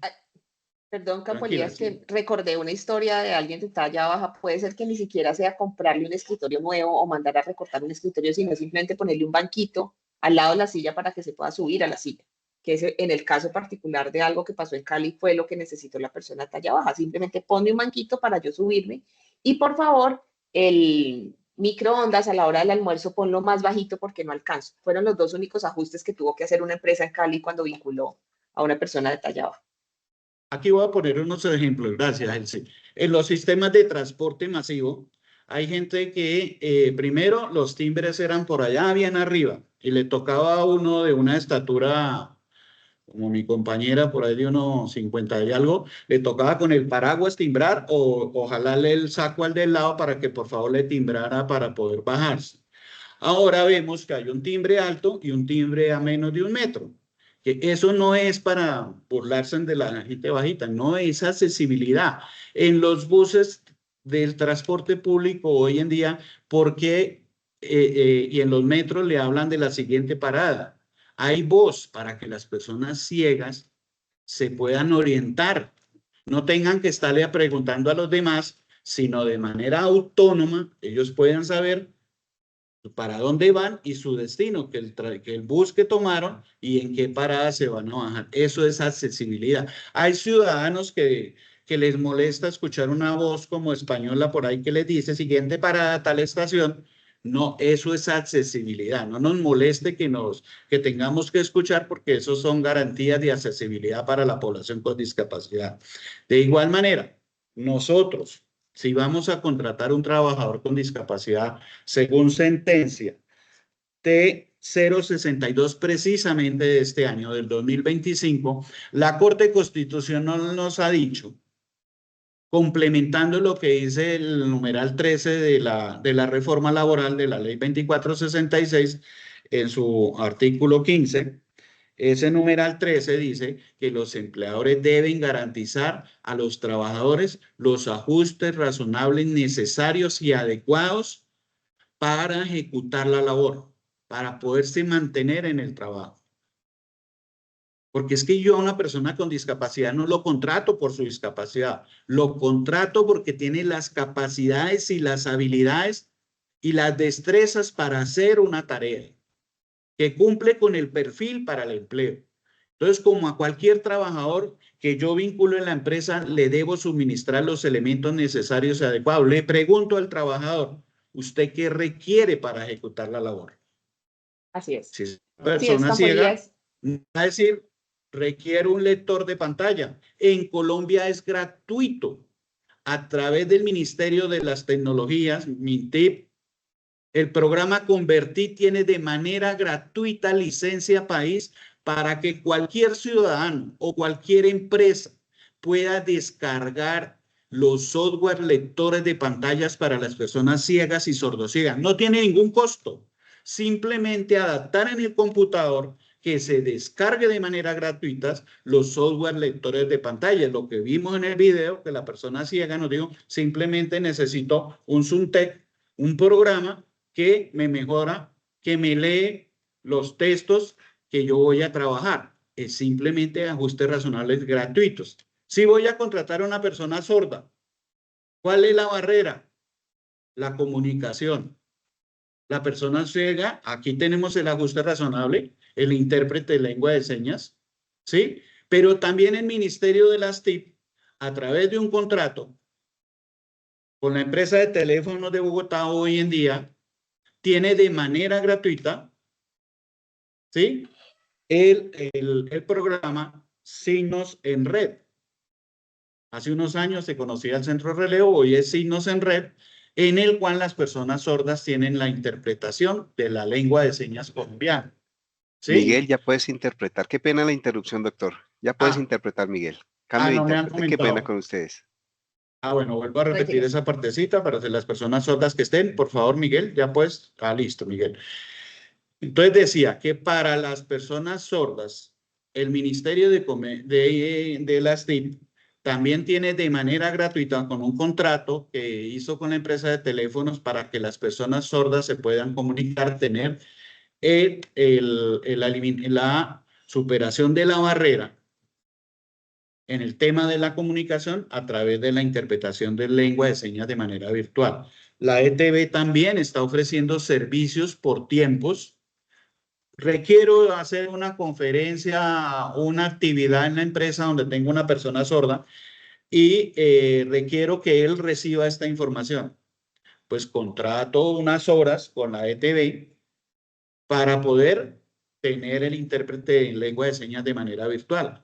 Perdón, Capolías, que recordé una historia de alguien de talla baja. Puede ser que ni siquiera sea comprarle un escritorio nuevo o mandar a recortar un escritorio, sino simplemente ponerle un banquito al lado de la silla para que se pueda subir a la silla. Que es, en el caso particular de algo que pasó en Cali, fue lo que necesitó la persona de talla baja. Simplemente ponme un banquito para yo subirme. Y por favor, el microondas a la hora del almuerzo ponlo más bajito porque no alcanzo. Fueron los 2 únicos ajustes que tuvo que hacer una empresa en Cali cuando vinculó a una persona de talla baja. Aquí voy a poner unos ejemplos. Gracias, Elsie. en los sistemas de transporte masivo, hay gente que primero los timbres eran por allá bien arriba y le tocaba a uno de una estatura como mi compañera por ahí de unos 50 y algo, le tocaba con el paraguas timbrar o jalarle el saco al del lado para que por favor le timbrara para poder bajarse. Ahora vemos que hay un timbre alto y un timbre a menos de 1 metro. Que eso no es para burlarse de la gente bajita, no es accesibilidad. En los buses del transporte público hoy en día, ¿por qué? Y en los metros le hablan de la siguiente parada. Hay voz para que las personas ciegas se puedan orientar, no tengan que estarle preguntando a los demás, sino de manera autónoma, ellos puedan saber para dónde van y su destino, que el bus que tomaron y en qué parada se van a bajar. Eso es accesibilidad. Hay ciudadanos que les molesta escuchar una voz como española por ahí que les dice siguiente parada, tal estación. No, eso es accesibilidad. No nos moleste que tengamos que escuchar porque eso son garantías de accesibilidad para la población con discapacidad. De igual manera, nosotros, si vamos a contratar un trabajador con discapacidad, según sentencia T062 precisamente de este año, del 2025, la Corte Constitucional nos ha dicho, complementando lo que dice el numeral 13 de la reforma laboral de la ley 2466 en su artículo 15, ese numeral 13 dice que los empleadores deben garantizar a los trabajadores los ajustes razonables, necesarios y adecuados para ejecutar la labor, para poderse mantener en el trabajo. Porque es que yo a una persona con discapacidad no lo contrato por su discapacidad, lo contrato porque tiene las capacidades y las habilidades y las destrezas para hacer una tarea que cumple con el perfil para el empleo. Entonces, como a cualquier trabajador que yo vinculo en la empresa, le debo suministrar los elementos necesarios y adecuados. Le pregunto al trabajador, ¿usted qué requiere para ejecutar la labor? Así es. Si es una persona ciega, va a decir, requiere un lector de pantalla. En Colombia es gratuito. A través del Ministerio de las Tecnologías, MINTIP, el programa Convertir tiene de manera gratuita licencia país para que cualquier ciudadano o cualquier empresa pueda descargar los software lectores de pantallas para las personas ciegas y sordociegas. No tiene ningún costo. Simplemente adaptar en el computador que se descargue de manera gratuita los software lectores de pantalla. Lo que vimos en el video, que la persona ciega nos dijo, simplemente necesito un Zuntec, un programa que me mejora, que me lee los textos que yo voy a trabajar. Es simplemente ajustes razonables gratuitos. Si voy a contratar a una persona sorda, ¿cuál es la barrera? La comunicación. La persona ciega, aquí tenemos el ajuste razonable, el intérprete de lengua de señas, ¿sí? Pero también el Ministerio de las TIC, a través de un contrato con la empresa de teléfonos de Bogotá hoy en día, tiene de manera gratuita, ¿sí? El programa Signos en Red. Hace unos años se conocía el Centro Relevo, hoy es Signos en Red, en el cual las personas sordas tienen la interpretación de la lengua de señas colombiana. ¿Sí? Miguel, ya puedes interpretar. Qué pena la interrupción, doctor. Ya puedes interpretar, Miguel. Cambio de intérprete. Qué pena con ustedes. Bueno, vuelvo a repetir esa partecita para que las personas sordas que estén, por favor, Miguel, ya pues, listo, Miguel. Entonces decía que para las personas sordas, el Ministerio de las TIC también tiene de manera gratuita con un contrato que hizo con la empresa de teléfonos para que las personas sordas se puedan comunicar, tener la superación de la barrera en el tema de la comunicación a través de la interpretación de lengua de señas de manera virtual. La ETB también está ofreciendo servicios por tiempos. Requiero hacer una conferencia, una actividad en la empresa donde tengo una persona sorda y requiero que él reciba esta información. Pues contrato unas horas con la ETB para poder tener el intérprete en lengua de señas de manera virtual.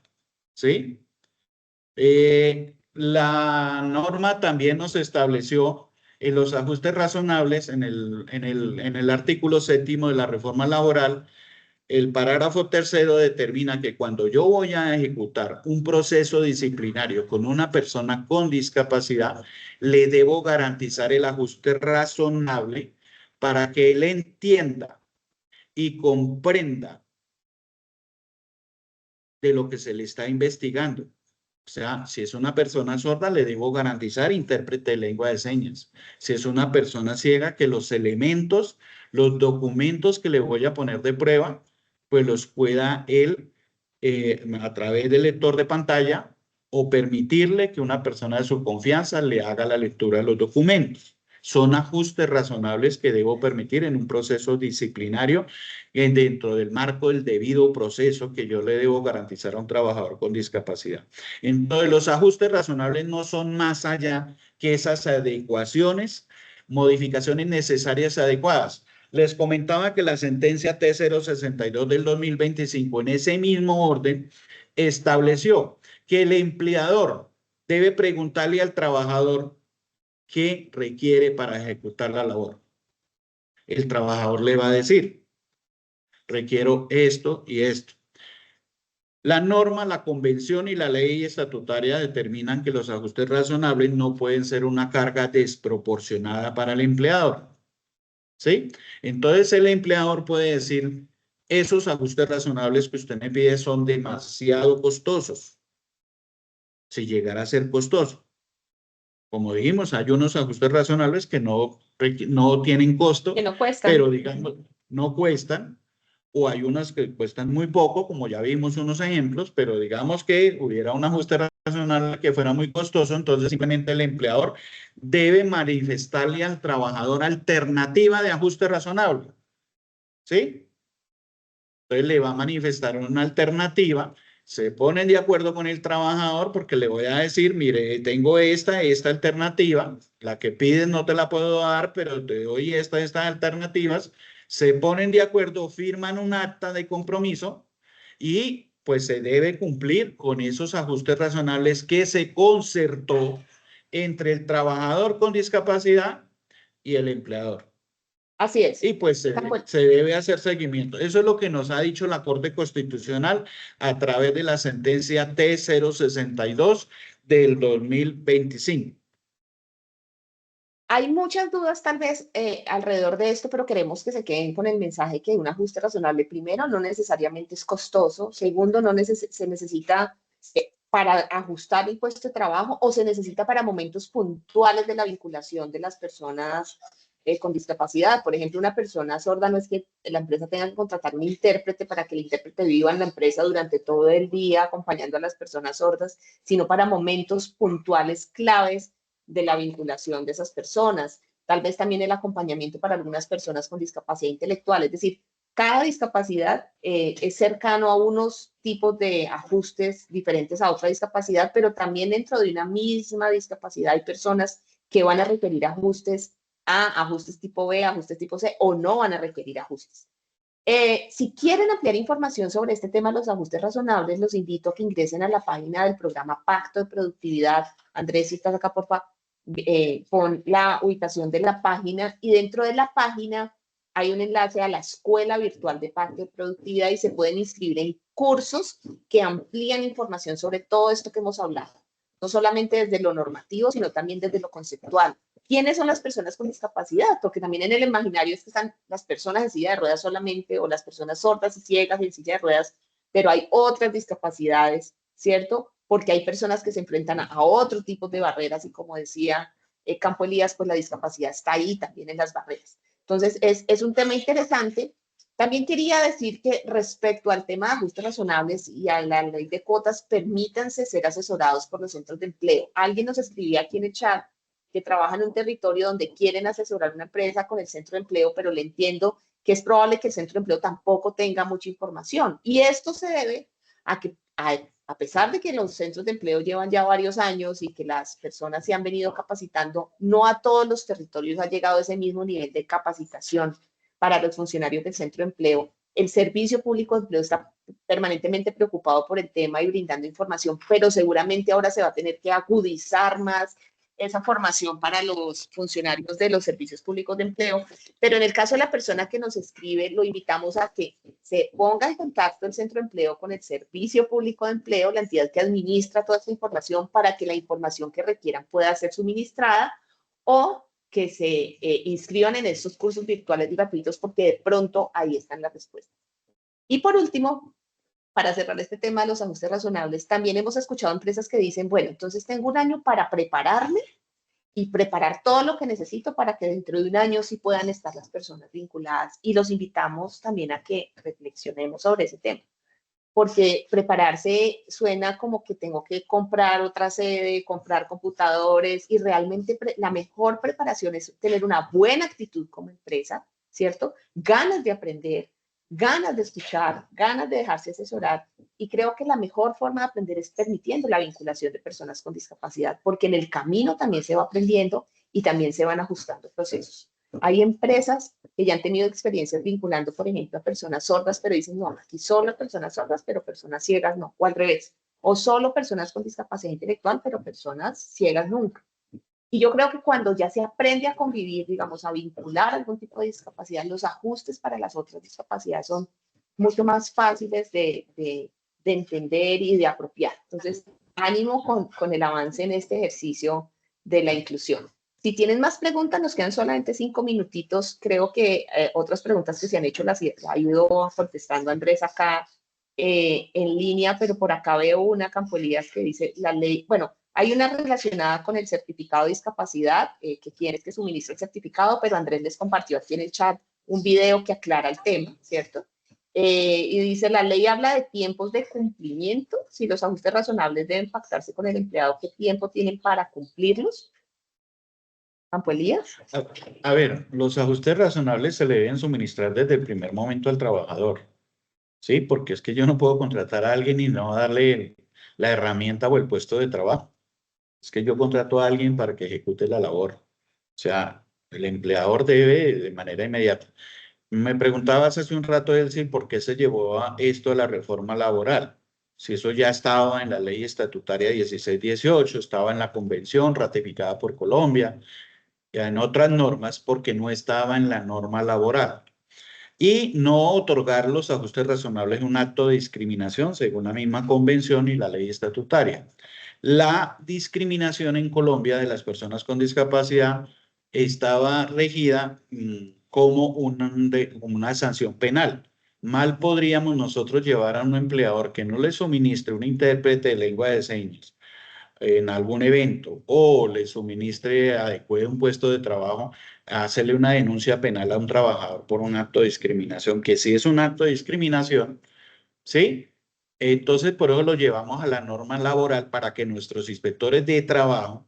¿Sí? la norma también nos estableció en los ajustes razonables en el artículo 7º de la reforma laboral. El parágrafo 3º determina que cuando yo voy a ejecutar un proceso disciplinario con una persona con discapacidad, le debo garantizar el ajuste razonable para que él entienda y comprenda de lo que se le está investigando. O sea, si es una persona sorda, le debo garantizar intérprete de lengua de señas. Si es una persona ciega, que los elementos, los documentos que le voy a poner de prueba, pues los pueda él, a través del lector de pantalla, o permitirle que una persona de su confianza le haga la lectura de los documentos. Son ajustes razonables que debo permitir en un proceso disciplinario dentro del marco del debido proceso que yo le debo garantizar a un trabajador con discapacidad. Entonces, los ajustes razonables no son más allá que esas adecuaciones, modificaciones necesarias y adecuadas. Les comentaba que la sentencia T062 del 2025, en ese mismo orden, estableció que el empleador debe preguntarle al trabajador qué requiere para ejecutar la labor. El trabajador le va a decir, requiero esto y esto. La norma, la convención y la ley estatutaria determinan que los ajustes razonables no pueden ser una carga desproporcionada para el empleador. ¿Sí? Entonces el empleador puede decir, esos ajustes razonables que usted me pide son demasiado costosos. Si llegara a ser costoso. Como dijimos, hay unos ajustes razonables que no tienen costo, que no cuestan, pero digamos, no cuestan, o hay unas que cuestan muy poco, como ya vimos unos ejemplos, pero digamos que hubiera un ajuste razonable que fuera muy costoso, entonces simplemente el empleador debe manifestarle al trabajador alternativa de ajuste razonable. ¿Sí? Entonces le va a manifestar una alternativa. Se ponen de acuerdo con el trabajador porque le voy a decir, mire, tengo esta alternativa, la que pides no te la puedo dar, pero te doy estas alternativas. Se ponen de acuerdo, firman un acta de compromiso y pues se debe cumplir con esos ajustes razonables que se concertó entre el trabajador con discapacidad y el empleador. Así es. Y pues se debe hacer seguimiento. Eso es lo que nos ha dicho la Corte Constitucional a través de la sentencia T062 del 2025. Hay muchas dudas tal vez alrededor de esto, pero queremos que se queden con el mensaje que un ajuste razonable, primero, no necesariamente es costoso, segundo, se necesita para ajustar el puesto de trabajo o se necesita para momentos puntuales de la vinculación de las personas con discapacidad. Por ejemplo, una persona sorda no es que la empresa tenga que contratar un intérprete para que el intérprete viva en la empresa durante todo el día acompañando a las personas sordas, sino para momentos puntuales claves de la vinculación de esas personas. Tal vez también el acompañamiento para algunas personas con discapacidad intelectual. Es decir, cada discapacidad es cercano a unos tipos de ajustes diferentes a otra discapacidad, pero también dentro de una misma discapacidad hay personas que van a requerir ajustes A, ajustes tipo B, ajustes tipo C, o no van a requerir ajustes. Si quieren ampliar información sobre este tema, los ajustes razonables, los invito a que ingresen a la página del programa Pacto de Productividad. Andrés, si estás acá, por favor, pon la ubicación de la página y dentro de la página hay un enlace a la Escuela Virtual de Pacto de Productividad y se pueden inscribir en cursos que amplían información sobre todo esto que hemos hablado. No solamente desde lo normativo, sino también desde lo conceptual. ¿Quiénes son las personas con discapacidad? Porque también en el imaginario es que están las personas en silla de ruedas solamente o las personas sordas y ciegas en silla de ruedas, pero hay otras discapacidades, ¿cierto? Porque hay personas que se enfrentan a otro tipo de barreras y como decía Campo Elías, pues la discapacidad está ahí también en las barreras. Entonces, es un tema interesante. También quería decir que respecto al tema de ajustes razonables y a la ley de cuotas, permítanse ser asesorados por los centros de empleo. Alguien nos escribía aquí en el chat que trabaja en un territorio donde quieren asesorar una empresa con el centro de empleo, pero le entiendo que es probable que el centro de empleo tampoco tenga mucha información. Y esto se debe a que, a pesar de que los centros de empleo llevan ya varios años y que las personas se han venido capacitando, no a todos los territorios ha llegado ese mismo nivel de capacitación para los funcionarios del centro de empleo. El Servicio Público de Empleo está permanentemente preocupado por el tema y brindando información, pero seguramente ahora se va a tener que agudizar más esa formación para los funcionarios de los servicios públicos de empleo. Pero en el caso de la persona que nos escribe, lo invitamos a que se ponga en contacto el centro de empleo con el servicio público de empleo, la entidad que administra toda esta información, para que la información que requieran pueda ser suministrada, o que se inscriban en estos cursos virtuales gratuitos, porque de pronto ahí están las respuestas. Y por último, para cerrar este tema de los ajustes razonables, también hemos escuchado empresas que dicen, bueno, entonces tengo un año para prepararme y preparar todo lo que necesito para que dentro de un año sí puedan estar las personas vinculadas. Y los invitamos también a que reflexionemos sobre ese tema, porque prepararse suena como que tengo que comprar otra sede, comprar computadores, y realmente la mejor preparación es tener una buena actitud como empresa, ¿cierto? Ganas de aprender, ganas de escuchar, ganas de dejarse asesorar, y creo que la mejor forma de aprender es permitiendo la vinculación de personas con discapacidad, porque en el camino también se va aprendiendo y también se van ajustando procesos. Hay empresas que ya han tenido experiencias vinculando, por ejemplo, a personas sordas, pero dicen, no, aquí solo personas sordas, pero personas ciegas no, o al revés, o solo personas con discapacidad intelectual, pero personas ciegas nunca. Y yo creo que cuando ya se aprende a convivir, digamos, a vincular algún tipo de discapacidad, los ajustes para las otras discapacidades son mucho más fáciles de entender y de apropiar. Entonces, ánimo con el avance en este ejercicio de la inclusión. Si tienen más preguntas, nos quedan solamente 5 minutitos. Creo que otras preguntas que se han hecho las ha ido contestando Andrés acá en línea, pero por acá veo una, Campo Elías, que dice la ley, bueno, hay una relacionada con el certificado de discapacidad, que quieres que suministre el certificado, pero Andrés les compartió aquí en el chat un video que aclara el tema, ¿cierto? Y dice, la ley habla de tiempos de cumplimiento, si los ajustes razonables deben pactarse con el empleado, ¿qué tiempo tienen para cumplirlos? Campo Elías. A ver, los ajustes razonables se le deben suministrar desde el primer momento al trabajador, ¿sí? Porque es que yo no puedo contratar a alguien y no darle la herramienta o el puesto de trabajo. Es que yo contrato a alguien para que ejecute la labor. O sea, el empleador debe de manera inmediata. Me preguntabas hace un rato, Elsie, ¿por qué se llevó a esto a la reforma laboral? Si eso ya estaba en la ley estatutaria 1618, estaba en la convención ratificada por Colombia, ya en otras normas, porque no estaba en la norma laboral. Y no otorgar los ajustes razonables es un acto de discriminación según la misma convención y la ley estatutaria. La discriminación en Colombia de las personas con discapacidad estaba regida como una sanción penal. Mal podríamos nosotros llevar a un empleador que no le suministre un intérprete de lengua de señas en algún evento o le suministre adecue un puesto de trabajo, hacerle una denuncia penal a un trabajador por un acto de discriminación, que sí es un acto de discriminación, ¿sí? Entonces, por eso lo llevamos a la norma laboral para que nuestros inspectores de trabajo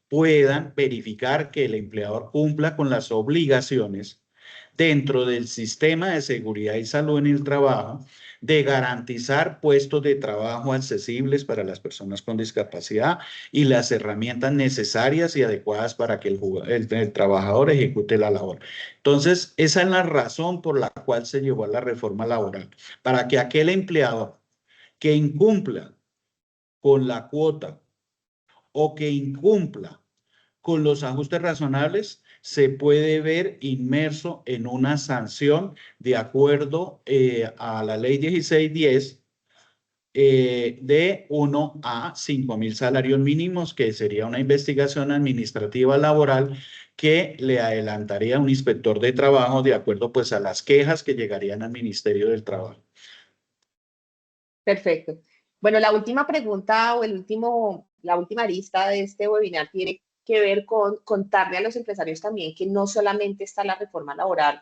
puedan verificar que el empleador cumpla con las obligaciones dentro del sistema de seguridad y salud en el trabajo de garantizar puestos de trabajo accesibles para las personas con discapacidad y las herramientas necesarias y adecuadas para que el trabajador ejecute la labor. Entonces, esa es la razón por la cual se llevó a la reforma laboral, para que aquel empleador que incumpla con la cuota o que incumpla con los ajustes razonables se puede ver inmerso en una sanción de acuerdo a la ley 1610 de 1 a 5.000 salarios mínimos, que sería una investigación administrativa laboral que le adelantaría a un inspector de trabajo de acuerdo pues a las quejas que llegarían al Ministerio del Trabajo. Perfecto. Bueno, la última pregunta o la última arista de este webinar tiene que ver con contarle a los empresarios también que no solamente está la reforma laboral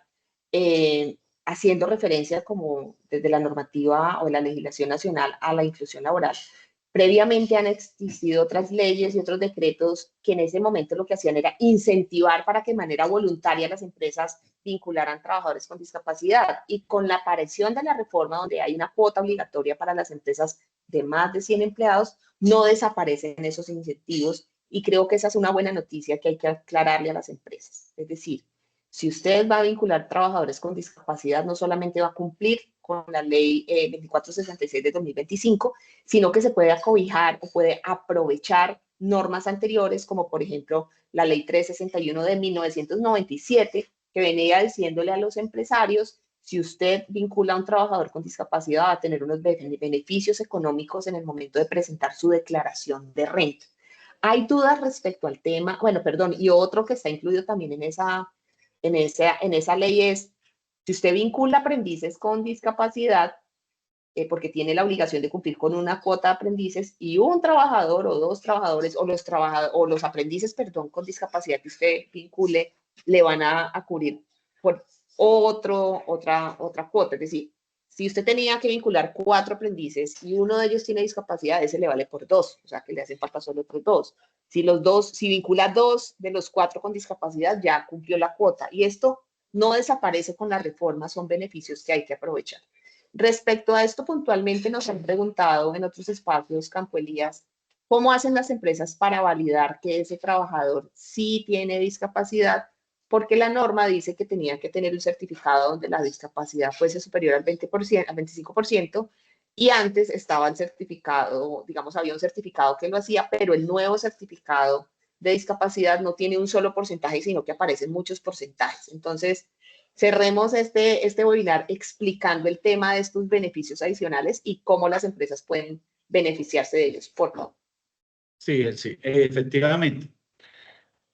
haciendo referencia como desde la normativa o la legislación nacional a la inclusión laboral. Previamente han existido otras leyes y otros decretos que en ese momento lo que hacían era incentivar para que de manera voluntaria las empresas vincularan trabajadores con discapacidad. Y con la aparición de la reforma, donde hay una cuota obligatoria para las empresas de más de 100 empleados, no desaparecen esos incentivos. Y creo que esa es una buena noticia que hay que aclararle a las empresas. Es decir, Si usted va a vincular trabajadores con discapacidad, no solamente va a cumplir con la ley 2466 de 2025, sino que se puede acobijar o puede aprovechar normas anteriores, como por ejemplo la ley 361 de 1997, que venía diciéndole a los empresarios: si usted vincula a un trabajador con discapacidad, va a tener unos beneficios económicos en el momento de presentar su declaración de renta. Hay dudas respecto al tema, bueno, perdón, y otro que está incluido también en esa ley es: si usted vincula aprendices con discapacidad, porque tiene la obligación de cumplir con una cuota de aprendices, y un trabajador o dos trabajadores o los aprendices, perdón, con discapacidad que usted vincule, le van a cubrir por otra cuota. Es decir, si usted tenía que vincular 4 aprendices y uno de ellos tiene discapacidad, ese le vale por 2, o sea que le hacen falta solo otros 2. Si vincula 2 de los 4 con discapacidad, ya cumplió la cuota. Y esto no desaparece con la reforma, son beneficios que hay que aprovechar. Respecto a esto puntualmente nos han preguntado en otros espacios, Campo Elías, ¿cómo hacen las empresas para validar que ese trabajador sí tiene discapacidad? Porque la norma dice que tenía que tener un certificado donde la discapacidad fuese superior al 20%, al 25%, y antes estaba el certificado, digamos, había un certificado que lo hacía, pero el nuevo certificado de discapacidad no tiene un solo porcentaje, sino que aparecen muchos porcentajes. Entonces, cerremos este webinar explicando el tema de estos beneficios adicionales y cómo las empresas pueden beneficiarse de ellos, por favor. Sí, efectivamente.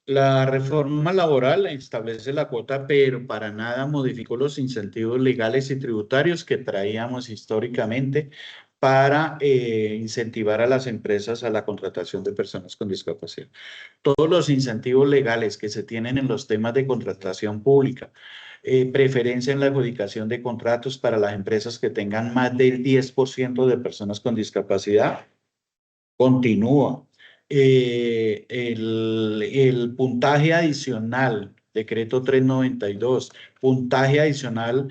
La reforma laboral establece la cuota, pero para nada modificó los incentivos legales y tributarios que traíamos históricamente para incentivar a las empresas a la contratación de personas con discapacidad. Todos los incentivos legales que se tienen en los temas de contratación pública, preferencia en la adjudicación de contratos para las empresas que tengan más del 10% de personas con discapacidad, continúa. El puntaje adicional, decreto 392, puntaje adicional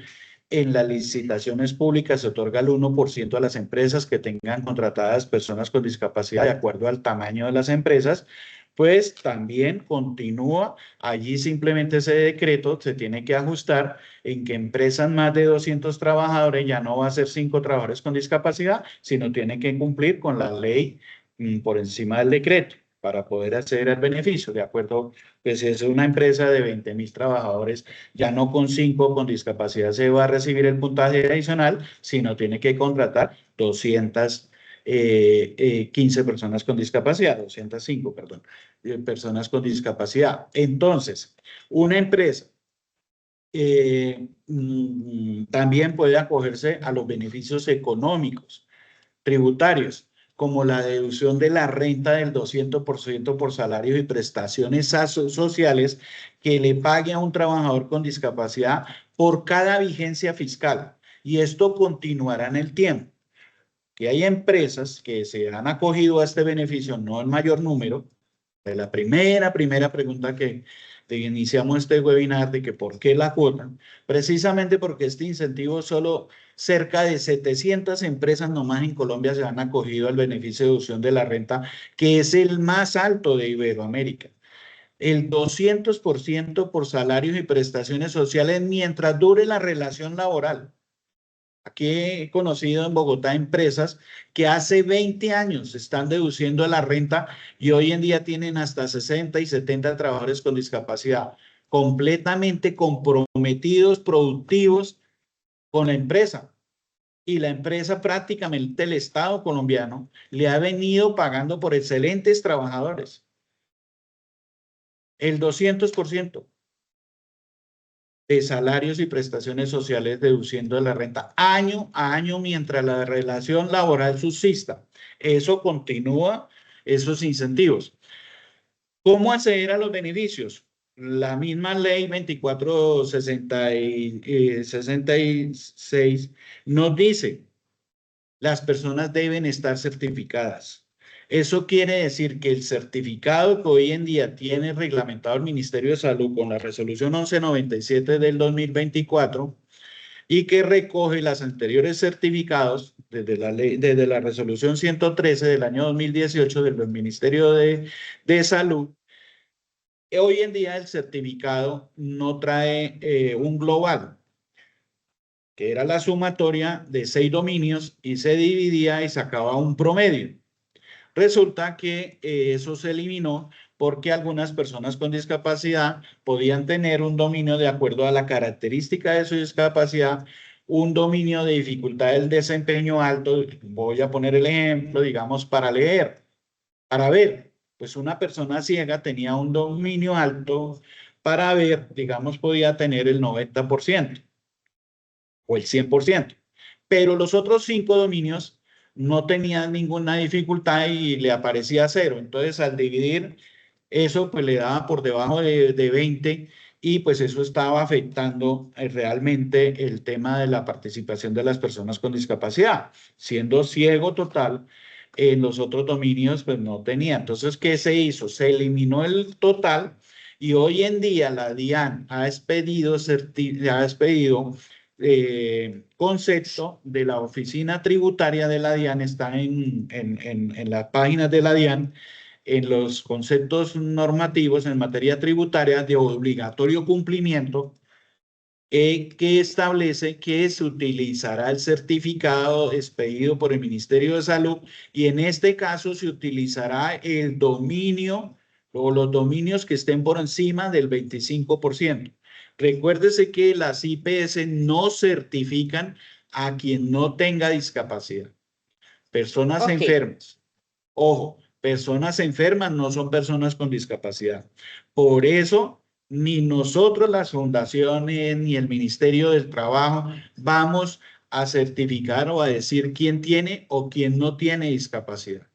en las licitaciones públicas se otorga el 1% a las empresas que tengan contratadas personas con discapacidad de acuerdo al tamaño de las empresas, pues también continúa. Allí simplemente ese decreto se tiene que ajustar en que empresas más de 200 trabajadores ya no va a ser 5 trabajadores con discapacidad, sino tiene que cumplir con la ley por encima del decreto para poder acceder al beneficio, de acuerdo, pues si es una empresa de 20.000 trabajadores, ya no con 5 con discapacidad se va a recibir el puntaje adicional, sino tiene que contratar 215 personas con discapacidad, 205, perdón, personas con discapacidad. Entonces, una empresa también puede acogerse a los beneficios económicos, tributarios, como la deducción de la renta del 200% por salarios y prestaciones sociales que le pague a un trabajador con discapacidad por cada vigencia fiscal. Y esto continuará en el tiempo. Que hay empresas que se han acogido a este beneficio, no en mayor número. De la primera pregunta que iniciamos este webinar de que por qué la cuota, precisamente porque este incentivo solo cerca de 700 empresas nomás en Colombia se han acogido al beneficio de deducción de la renta, que es el más alto de Iberoamérica. El 200% por salarios y prestaciones sociales mientras dure la relación laboral. Aquí he conocido en Bogotá empresas que hace 20 años están deduciendo la renta y hoy en día tienen hasta 60 y 70 trabajadores con discapacidad, completamente comprometidos, productivos con la empresa. Y la empresa, prácticamente el Estado colombiano, le ha venido pagando por excelentes trabajadores. El 200% de salarios y prestaciones sociales deduciendo de la renta año a año mientras la relación laboral subsista. Eso continúa, esos incentivos. ¿Cómo acceder a los beneficios? La misma ley 2466 nos dice, las personas deben estar certificadas. Eso quiere decir que el certificado que hoy en día tiene reglamentado el Ministerio de Salud con la resolución 1197 del 2024 y que recoge los anteriores certificados desde la resolución 113 del año 2018 del Ministerio de Salud, Hoy en día el certificado no trae un global, que era la sumatoria de 6 dominios y se dividía y sacaba un promedio. Resulta que eso se eliminó porque algunas personas con discapacidad podían tener un dominio de acuerdo a la característica de su discapacidad, un dominio de dificultad del desempeño alto. Voy a poner el ejemplo, digamos, para leer, para ver. Pues una persona ciega tenía un dominio alto para ver, digamos, podía tener el 90% o el 100%. Pero los otros 5 dominios no tenían ninguna dificultad y le aparecía 0. Entonces, al dividir eso, pues le daba por debajo de 20 y pues eso estaba afectando realmente el tema de la participación de las personas con discapacidad. Siendo ciego total, en los otros dominios pues no tenía. Entonces, ¿qué se hizo? Se eliminó el total y hoy en día la DIAN ha expedido concepto de la oficina tributaria de la DIAN, está en las páginas de la DIAN, en los conceptos normativos en materia tributaria de obligatorio cumplimiento, que establece que se utilizará el certificado expedido por el Ministerio de Salud y en este caso se utilizará el dominio o los dominios que estén por encima del 25%. Recuérdese que las IPS no certifican a quien no tenga discapacidad. Personas enfermas. Ojo, personas enfermas no son personas con discapacidad. Por eso, ni nosotros, las fundaciones, ni el Ministerio del Trabajo, vamos a certificar o a decir quién tiene o quién no tiene discapacidad.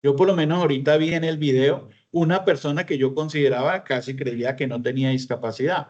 Yo por lo menos ahorita vi en el video una persona que yo consideraba, casi creía que no tenía discapacidad.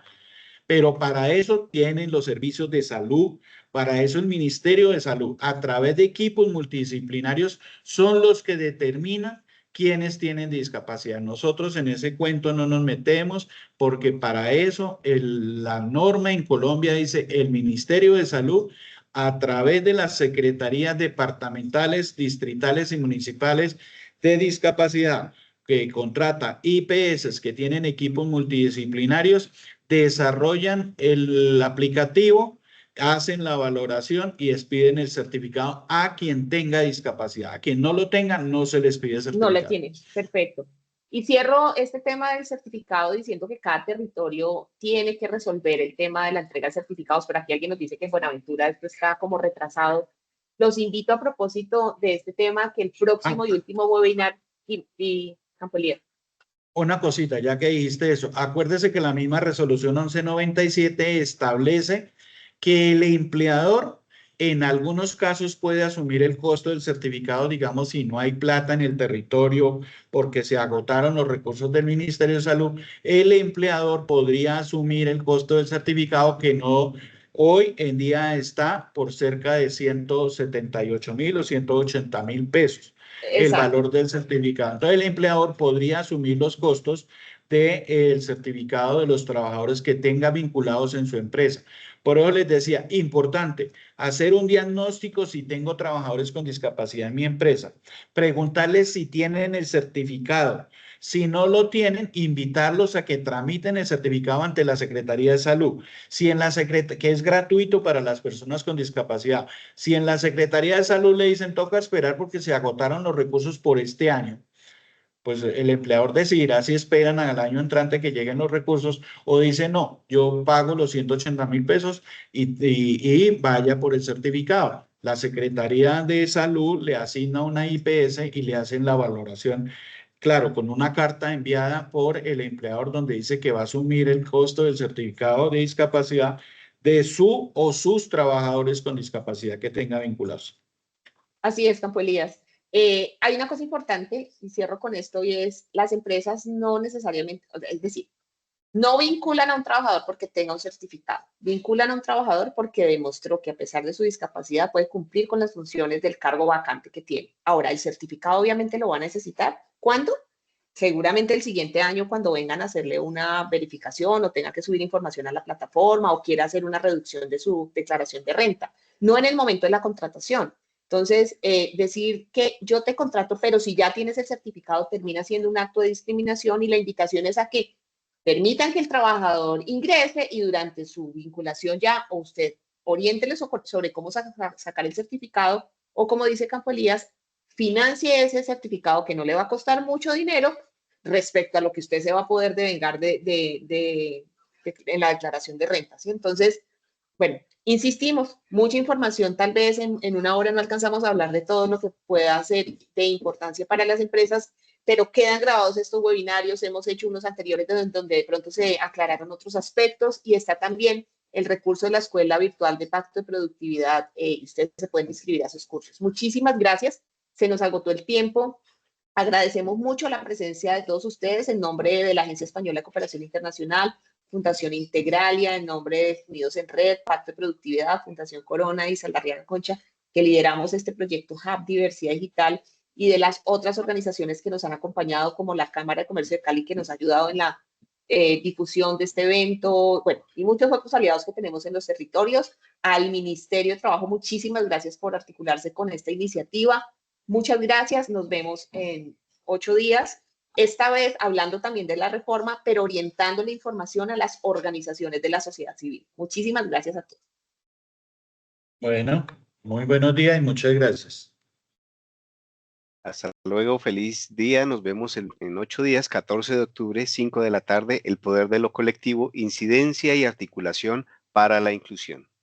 Pero para eso tienen los servicios de salud, para eso el Ministerio de Salud, a través de equipos multidisciplinarios, son los que determinan quiénes tienen discapacidad. Nosotros en ese cuento no nos metemos porque para eso la norma en Colombia dice el Ministerio de Salud, a través de las secretarías departamentales, distritales y municipales de discapacidad, que contrata IPS que tienen equipos multidisciplinarios, desarrollan el aplicativo, hacen la valoración y expiden el certificado a quien tenga discapacidad. A quien no lo tenga, no se les pide certificado. No le tiene, perfecto. Y cierro este tema del certificado diciendo que cada territorio tiene que resolver el tema de la entrega de certificados, pero aquí alguien nos dice que en Buenaventura esto está como retrasado. Los invito a propósito de este tema que el próximo y último webinar y Campolier. Una cosita, ya que dijiste eso, acuérdese que la misma resolución 1197 establece que el empleador en algunos casos puede asumir el costo del certificado, digamos, si no hay plata en el territorio porque se agotaron los recursos del Ministerio de Salud, el empleador podría asumir el costo del certificado que no hoy en día está por cerca de 178.000 o 180.000 pesos. El valor del certificado. Entonces, el empleador podría asumir los costos del certificado de los trabajadores que tenga vinculados en su empresa. Por eso les decía, importante, hacer un diagnóstico si tengo trabajadores con discapacidad en mi empresa, preguntarles si tienen el certificado. Si no lo tienen, invitarlos a que tramiten el certificado ante la Secretaría de Salud, que es gratuito para las personas con discapacidad. Si en la Secretaría de Salud le dicen toca esperar porque se agotaron los recursos por este año, pues el empleador decidirá si esperan al año entrante que lleguen los recursos o dice no, yo pago los 180.000 pesos y vaya por el certificado. La Secretaría de Salud le asigna una IPS y le hacen la valoración. Claro, con una carta enviada por el empleador donde dice que va a asumir el costo del certificado de discapacidad de su o sus trabajadores con discapacidad que tenga vinculados. Así es, Campo Elías. Hay una cosa importante, y cierro con esto, y es las empresas no necesariamente, es decir, no vinculan a un trabajador porque tenga un certificado, vinculan a un trabajador porque demostró que a pesar de su discapacidad puede cumplir con las funciones del cargo vacante que tiene. Ahora, el certificado obviamente lo va a necesitar. ¿Cuándo? Seguramente el siguiente año cuando vengan a hacerle una verificación o tenga que subir información a la plataforma o quiera hacer una reducción de su declaración de renta, no en el momento de la contratación. Entonces, decir que yo te contrato, pero si ya tienes el certificado termina siendo un acto de discriminación y la invitación es a que Permitan que el trabajador ingrese y durante su vinculación ya, o usted oriéntele sobre cómo sacar el certificado, o como dice Campo Elías, financie ese certificado que no le va a costar mucho dinero respecto a lo que usted se va a poder devengar en la declaración de rentas. Entonces, bueno, insistimos, mucha información, tal vez en una hora no alcanzamos a hablar de todo lo que pueda ser de importancia para las empresas, pero quedan grabados estos webinarios, hemos hecho unos anteriores donde de pronto se aclararon otros aspectos, y está también el recurso de la Escuela Virtual de Pacto de Productividad, y ustedes se pueden inscribir a sus cursos. Muchísimas gracias, se nos agotó el tiempo. Agradecemos mucho la presencia de todos ustedes en nombre de la Agencia Española de Cooperación Internacional, Fundación Integralia, en nombre de Unidos en Red, Pacto de Productividad, Fundación Corona y Saldarriaga Concha, que lideramos este proyecto Hub Diversidad Digital, y de las otras organizaciones que nos han acompañado, como la Cámara de Comercio de Cali, que nos ha ayudado en la difusión de este evento, bueno, y muchos otros aliados que tenemos en los territorios. Al Ministerio de Trabajo, muchísimas gracias por articularse con esta iniciativa. Muchas gracias, nos vemos en 8 días, esta vez hablando también de la reforma, pero orientando la información a las organizaciones de la sociedad civil. Muchísimas gracias a todos. Bueno, muy buenos días y muchas gracias. Hasta luego, feliz día, nos vemos en 8 días, 14 de octubre, 5 de la tarde, el poder de lo colectivo, incidencia y articulación para la inclusión.